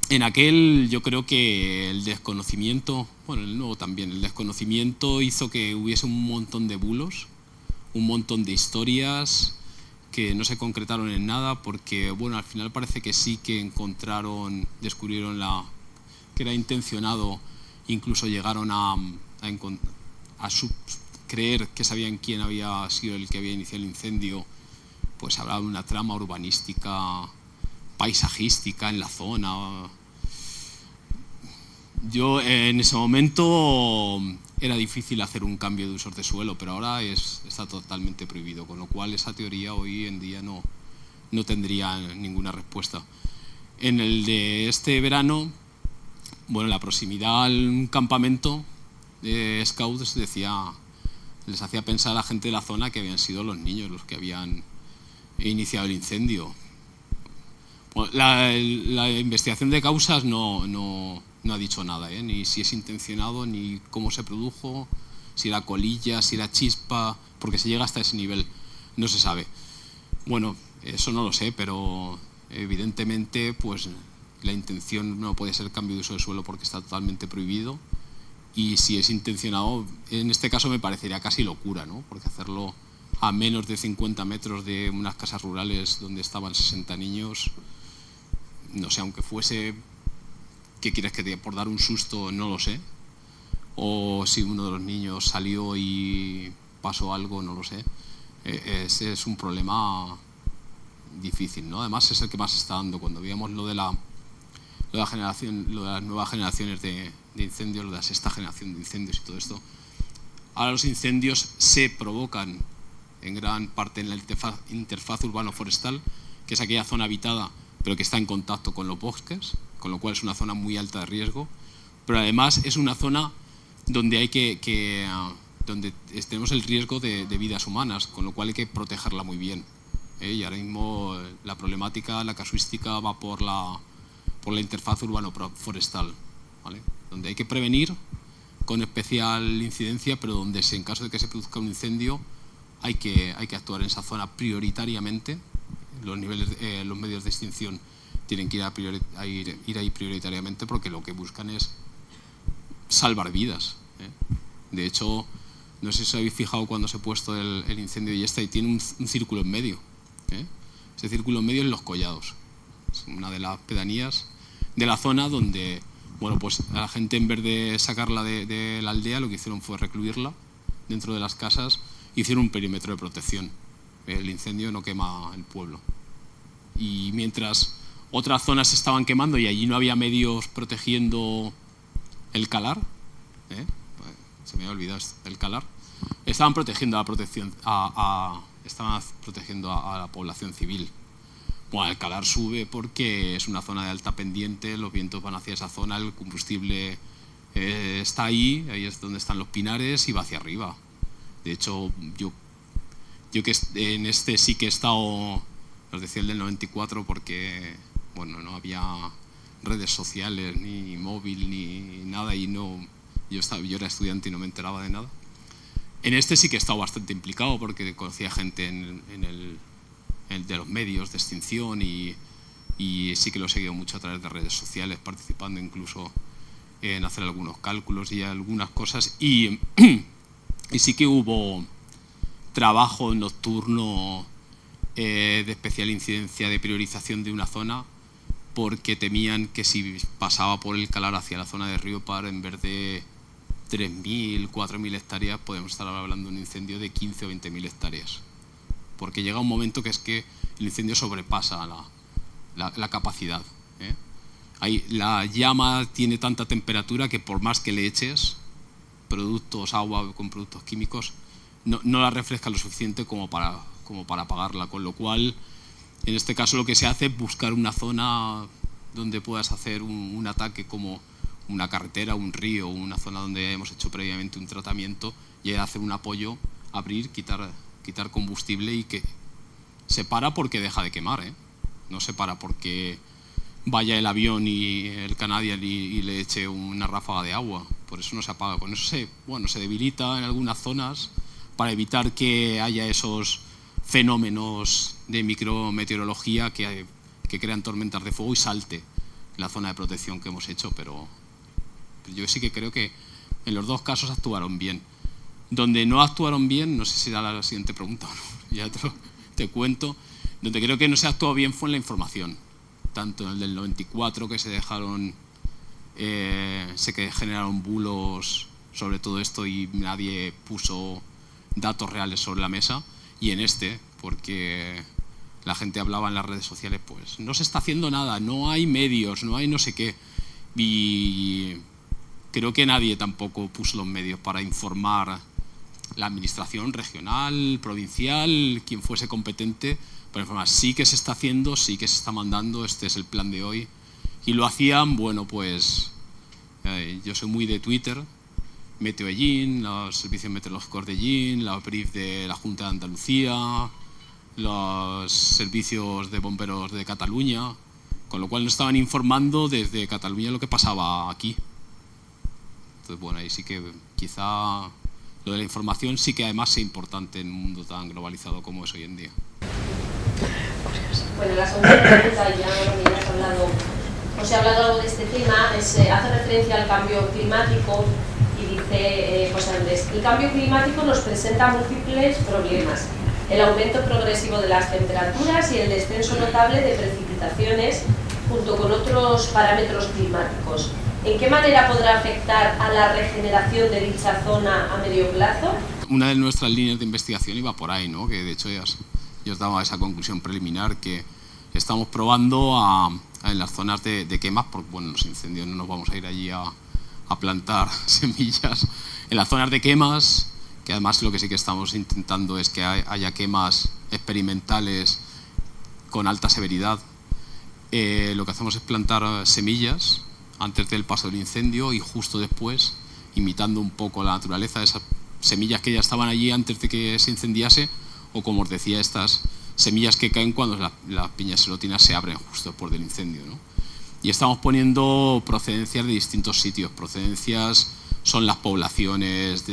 En aquel yo creo que el desconocimiento, bueno, el nuevo también, el desconocimiento hizo que hubiese un montón de bulos, un montón de historias que no se concretaron en nada, porque bueno, al final parece que sí que descubrieron que era intencionado, incluso llegaron a creer que sabían quién había sido el que había iniciado el incendio. Pues hablaba de una trama urbanística, paisajística en la zona. Yo en ese momento era difícil hacer un cambio de usos de suelo, pero ahora está totalmente prohibido, con lo cual esa teoría hoy en día no tendría ninguna respuesta. En el de este verano, bueno, la proximidad al campamento de scouts les hacía pensar a la gente de la zona que habían sido los niños los que habían iniciado el incendio. Bueno, la investigación de causas no ha dicho nada, ni si es intencionado, ni cómo se produjo, si era colilla, si era chispa, porque se llega hasta ese nivel, no se sabe. Bueno, eso no lo sé, pero evidentemente pues la intención no puede ser cambio de uso de suelo porque está totalmente prohibido, y si es intencionado, en este caso me parecería casi locura, ¿no? Porque hacerlo a menos de 50 metros de unas casas rurales donde estaban 60 niños, no sé, aunque fuese, ¿qué quieres que te diga? Por dar un susto, no lo sé. O si uno de los niños salió y pasó algo, no lo sé. Ese es un problema difícil, ¿no? Además es el que más se está dando. Cuando veíamos lo de las nuevas generaciones de incendios, lo de la sexta generación de incendios y todo esto, ahora los incendios se provocan en gran parte en la interfaz urbano-forestal, que es aquella zona habitada pero que está en contacto con los bosques, con lo cual es una zona muy alta de riesgo, pero además es una zona donde donde tenemos el riesgo de vidas humanas, con lo cual hay que protegerla muy bien. Y ahora mismo la problemática, la casuística va por la interfaz urbano-forestal, ¿vale? Donde hay que prevenir con especial incidencia, pero donde en caso de que se produzca un incendio hay que actuar en esa zona prioritariamente. Los medios de extinción tienen que ir ahí prioritariamente, porque lo que buscan es salvar vidas. De hecho, no sé si os habéis fijado cuando se ha puesto el incendio y tiene un círculo en medio. Ese círculo en medio es Los Collados. Es una de las pedanías de la zona donde, bueno, pues a la gente, en vez de sacarla de la aldea, lo que hicieron fue recluirla dentro de las casas, hicieron un perímetro de protección. El incendio no quema el pueblo. Y mientras otras zonas se estaban quemando y allí no había medios protegiendo el calar, se me había olvidado el calar, estaban protegiendo estaban protegiendo a la población civil. Bueno, el calar sube porque es una zona de alta pendiente, los vientos van hacia esa zona, el combustible está ahí es donde están los pinares y va hacia arriba. De hecho, yo que en este sí que he estado, os decía el del 94, porque bueno, no había redes sociales, ni móvil, ni nada, y yo era estudiante y no me enteraba de nada. En este sí que he estado bastante implicado, porque conocía gente de los medios de extinción y y sí que lo he seguido mucho a través de redes sociales, participando incluso en hacer algunos cálculos y algunas cosas, y sí que hubo trabajo nocturno de especial incidencia de priorización de una zona, porque temían que si pasaba por el Calar hacia la zona de Riopar, en vez de 3.000, 4.000 hectáreas, podemos estar hablando de un incendio de 15 o 20.000 hectáreas. Porque llega un momento que es que el incendio sobrepasa la capacidad. La llama tiene tanta temperatura que por más que le eches productos, agua con productos químicos, no la refresca lo suficiente como para apagarla, con lo cual en este caso lo que se hace es buscar una zona donde puedas hacer un ataque, como una carretera, un río, una zona donde hemos hecho previamente un tratamiento, y hacer un apoyo, abrir, quitar combustible, y que se para porque deja de quemar, no se para porque vaya el avión y el Canadian y le eche una ráfaga de agua. Por eso no se apaga. Con eso se debilita en algunas zonas para evitar que haya esos fenómenos de micrometeorología que crean tormentas de fuego y salte la zona de protección que hemos hecho, pero yo sí que creo que en los dos casos actuaron bien. Donde no actuaron bien, no sé si será la siguiente pregunta o no, ya te cuento, donde creo que no se actuó bien fue en la información, tanto en el del 94, que se generaron bulos sobre todo esto y nadie puso datos reales sobre la mesa, y en porque la gente hablaba en las redes sociales, pues no se está haciendo nada, no hay medios, no hay no sé qué, y creo que nadie tampoco puso los medios para informar, la administración regional, provincial, quien fuese competente, para informar. Sí que se está haciendo, sí que se está mandando, este es el plan de hoy, y lo hacían, bueno, pues yo soy muy de Twitter, Meteo Ellín, los servicios meteorológicos de Ellín, la brief de la Junta de Andalucía, los servicios de bomberos de Cataluña, con lo cual nos estaban informando desde Cataluña lo que pasaba aquí. Entonces, bueno, ahí sí que quizá lo de la información sí que además es importante en un mundo tan globalizado como es hoy en día. Bueno, la segunda pregunta, os he hablado algo de este tema, hace referencia al cambio climático y dice José Andrés: el cambio climático nos presenta múltiples problemas, el aumento progresivo de las temperaturas y el descenso notable de precipitaciones junto con otros parámetros climáticos. ¿En qué manera podrá afectar a la regeneración de dicha zona a medio plazo? Una de nuestras líneas de investigación iba por ahí, ¿no? Que de hecho ya os daba esa conclusión preliminar, que estamos probando en las zonas de quemas, porque bueno, los incendios no nos vamos a ir allí a plantar semillas. En las zonas de quemas, que además lo que sí que estamos intentando es que haya quemas experimentales con alta severidad, lo que hacemos es plantar semillas antes del paso del incendio y justo después, imitando un poco la naturaleza, esas semillas que ya estaban allí antes de que se incendiase, o como os decía, estas semillas que caen cuando las piñas serotinas se abren justo después del incendio, ¿no? Y estamos poniendo procedencias de distintos sitios. Procedencias son las poblaciones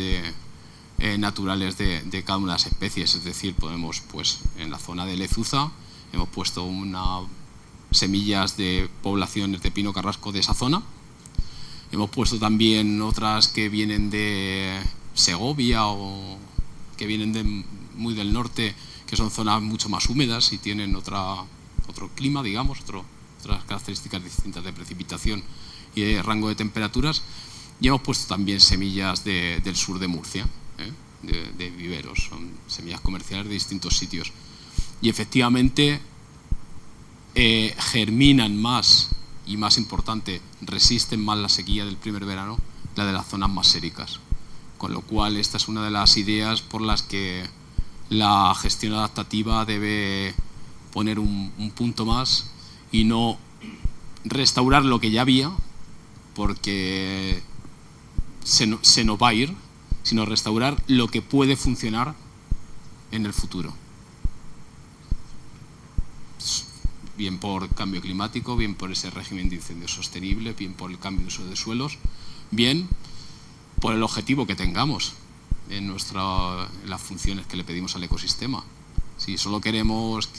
naturales de cada una de las especies, es decir, podemos, pues en la zona de Lezuza hemos puesto semillas de poblaciones de pino carrasco de esa zona. Hemos puesto también otras que vienen de Segovia o que vienen muy del norte, que son zonas mucho más húmedas y tienen otro clima, digamos, otras características distintas de precipitación y de rango de temperaturas. Y hemos puesto también semillas del sur de Murcia, de viveros, son semillas comerciales de distintos sitios. Y efectivamente germinan más y, más importante, resisten más la sequía del primer verano, la de las zonas más séricas. Con lo cual esta es una de las ideas por las que la gestión adaptativa debe poner un punto más y no restaurar lo que ya había, porque se nos va a ir, sino restaurar lo que puede funcionar en el futuro. Bien por cambio climático, bien por ese régimen de incendios sostenible, bien por el cambio de uso de suelos, bien por el objetivo que tengamos en las funciones que le pedimos al ecosistema. Si solo queremos,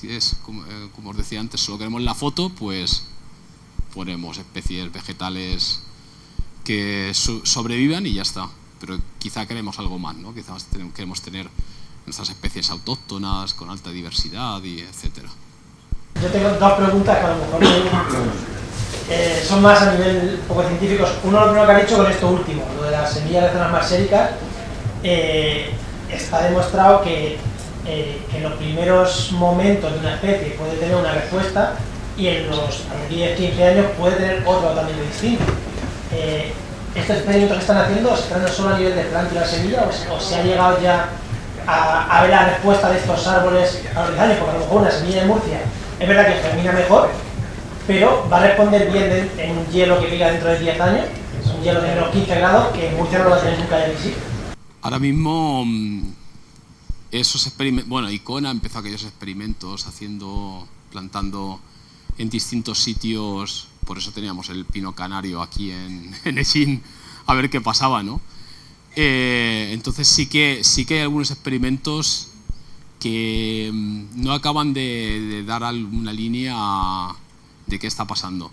como os decía antes, solo queremos la foto, pues ponemos especies vegetales que sobrevivan y ya está. Pero quizá queremos algo más, ¿no? Quizás queremos tener nuestras especies autóctonas con alta diversidad y etcétera. Yo tengo dos preguntas que a lo mejor son más a nivel un poco científicos. Uno, lo primero que ha dicho con esto último, lo de las semillas de zonas marxéricas, está demostrado que en los primeros momentos de una especie puede tener una respuesta y a los 10-15 años puede tener otro totalmente distinto. ¿Estos experimentos que están haciendo se están solo a nivel de planta y la semilla o se ha llegado ya a ver la respuesta de estos árboles a los 10 años? Porque a lo mejor una semilla de Murcia es verdad que germina mejor, pero va a responder bien en un hielo que pega dentro de 10 años, un hielo de menos 15 grados, que en Murcia no lo va a tener nunca ya ni sí. Ahora mismo esos experimentos, bueno, Icona empezó aquellos experimentos plantando en distintos sitios, por eso teníamos el pino canario aquí en Echín, a ver qué pasaba, ¿no? Entonces sí que hay algunos experimentos que no acaban de dar una línea de qué está pasando.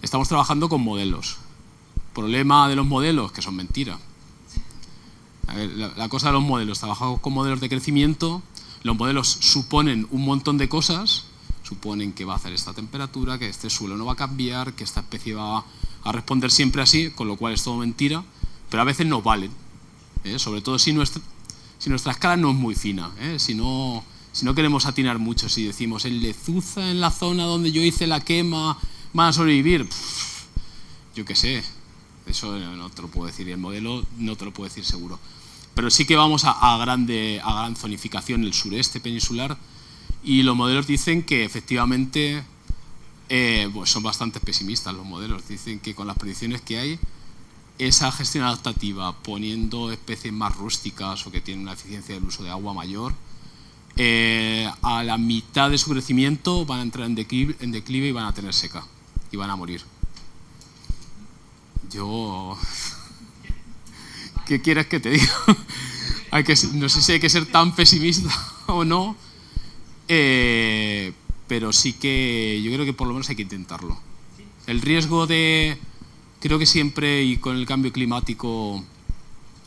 Estamos trabajando con modelos. Problema de los modelos, que son mentiras. A ver, la cosa de los modelos, trabajamos con modelos de crecimiento, los modelos suponen un montón de cosas, suponen que va a hacer esta temperatura, que este suelo no va a cambiar, que esta especie va a responder siempre así, con lo cual es todo mentira, pero a veces nos valen, sobre todo si nuestra escala no es muy fina, si no queremos atinar mucho, si decimos en Lezuza, en la zona donde yo hice la quema, van a sobrevivir, yo qué sé, eso no te lo puedo decir, y el modelo no te lo puedo decir seguro. Pero sí que vamos a gran zonificación en el sureste peninsular y los modelos dicen que efectivamente pues son bastante pesimistas los modelos. Dicen que con las predicciones que hay, esa gestión adaptativa, poniendo especies más rústicas o que tienen una eficiencia del uso de agua mayor, a la mitad de su crecimiento van a entrar en declive y van a tener seca y van a morir. Yo... ¿Qué quieres que te diga? No sé si hay que ser tan pesimista o no, pero sí que yo creo que por lo menos hay que intentarlo. El riesgo creo que siempre, y con el cambio climático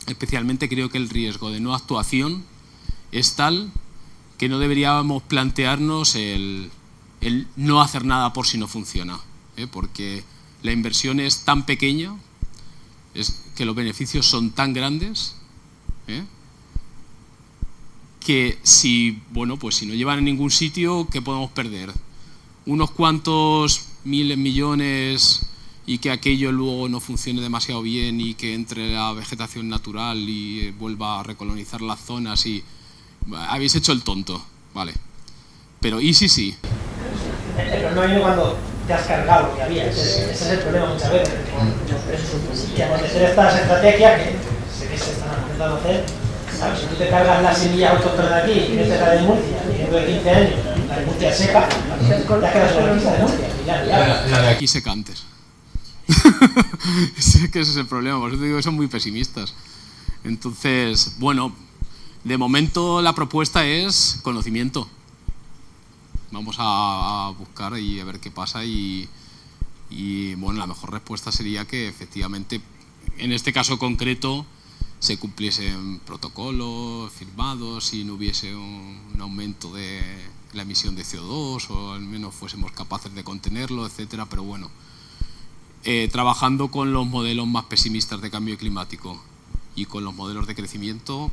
especialmente, creo que el riesgo de no actuación es tal que no deberíamos plantearnos el no hacer nada por si no funciona, porque la inversión es tan pequeña, es que los beneficios son tan grandes, que si no llevan a ningún sitio, ¿qué podemos perder? Unos cuantos miles, millones, y que aquello luego no funcione demasiado bien y que entre la vegetación natural y vuelva a recolonizar las zonas y... Habéis hecho el tonto, vale. Pero ¿y si sí? El problema viene cuando te has cargado lo que había. Ese es el problema muchas veces. Y a hacer estas estrategias que se están intentando hacer, ¿sabes? Si tú te cargas la semilla autóctona de aquí y metes la de Murcia, y dentro de 15 años la de Murcia seca, te has quedado sobre la pista de Murcia. La de aquí seca antes. Es que ese es el problema, por eso te digo que son muy pesimistas. Entonces, bueno, de momento la propuesta es conocimiento. Vamos a buscar y a ver qué pasa y bueno, la mejor respuesta sería que efectivamente, en este caso concreto, se cumpliesen protocolos firmados y no hubiese un aumento de la emisión de CO2 o al menos fuésemos capaces de contenerlo, etcétera. Pero bueno, trabajando con los modelos más pesimistas de cambio climático y con los modelos de crecimiento,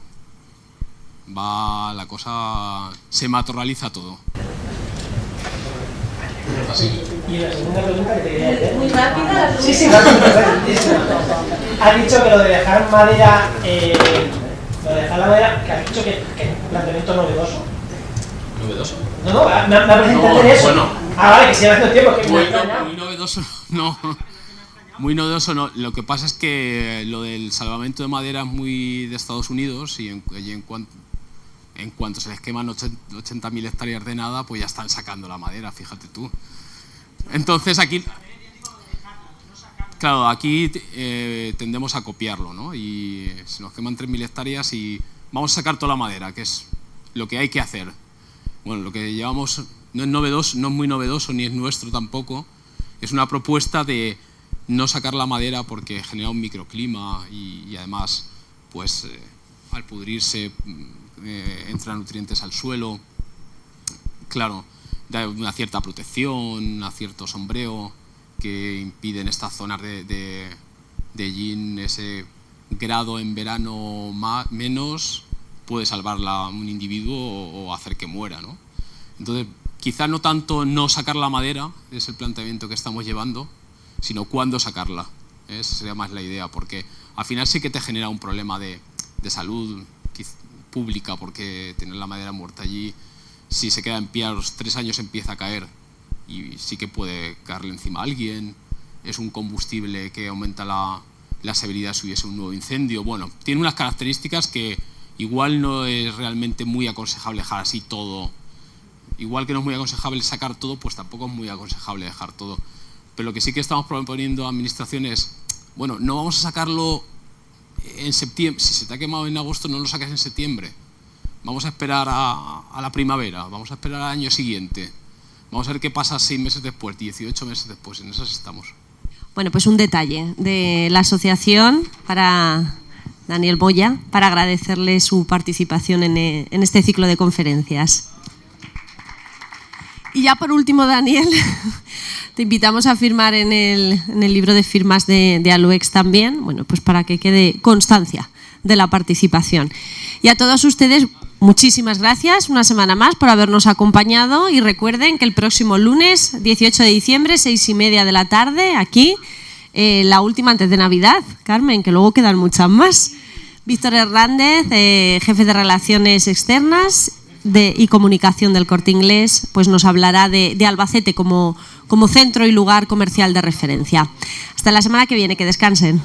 la cosa se materializa todo. Y la segunda pregunta que te quería hacer. Muy rápida la pregunta. Sí, rápida. Has dicho que lo de dejar madera, que has dicho que es un planteamiento novedoso. ¿Novedoso? No, me ha parecido entender eso. Bueno. Vale, que si hace tiempo que muy novedoso, no. Muy novedoso no. Lo que pasa es que lo del salvamento de madera es muy de Estados Unidos y en cuanto se les queman 80.000 hectáreas de nada, pues ya están sacando la madera, fíjate tú. Entonces aquí, claro, aquí tendemos a copiarlo, ¿no? Y se nos queman 3.000 hectáreas y vamos a sacar toda la madera, que es lo que hay que hacer. bueno, lo que llevamos no es novedoso, no es muy novedoso ni es nuestro tampoco. Es una propuesta de no sacar la madera porque genera un microclima y además, pues al pudrirse entran nutrientes al suelo. Claro, da una cierta protección, un cierto sombreo que impide en estas zonas de yin ese grado en verano menos puede salvar un individuo o hacer que muera, ¿no? Entonces, quizá no tanto no sacar la madera, es el planteamiento que estamos llevando, sino cuándo sacarla. Esa sería más la idea, porque al final sí que te genera un problema de salud pública, porque tener la madera muerta allí, si se queda en pie a los 3 años empieza a caer y sí que puede caerle encima a alguien. Es un combustible que aumenta la severidad si hubiese un nuevo incendio. Bueno, tiene unas características que igual no es realmente muy aconsejable dejar así todo. Igual que no es muy aconsejable sacar todo, pues tampoco es muy aconsejable dejar todo. Pero lo que sí que estamos proponiendo a administraciones, bueno, no vamos a sacarlo en septiembre. Si se te ha quemado en agosto, no lo saques en septiembre. Vamos a esperar a la primavera, vamos a esperar al año siguiente. Vamos a ver qué pasa 6 meses después, 18 meses después, en esas estamos. Bueno, pues un detalle de la asociación para Daniel Moya, para agradecerle su participación en este ciclo de conferencias. Y ya por último, Daniel, te invitamos a firmar en el libro de firmas de Aluex también, bueno, pues para que quede constancia de la participación. Y a todos ustedes, muchísimas gracias una semana más por habernos acompañado y recuerden que el próximo lunes 18 de diciembre, 6:30 de la tarde, aquí, la última antes de Navidad, Carmen, que luego quedan muchas más. Víctor Hernández, jefe de Relaciones Externas y Comunicación del Corte Inglés, pues nos hablará de Albacete como centro y lugar comercial de referencia. Hasta la semana que viene, que descansen.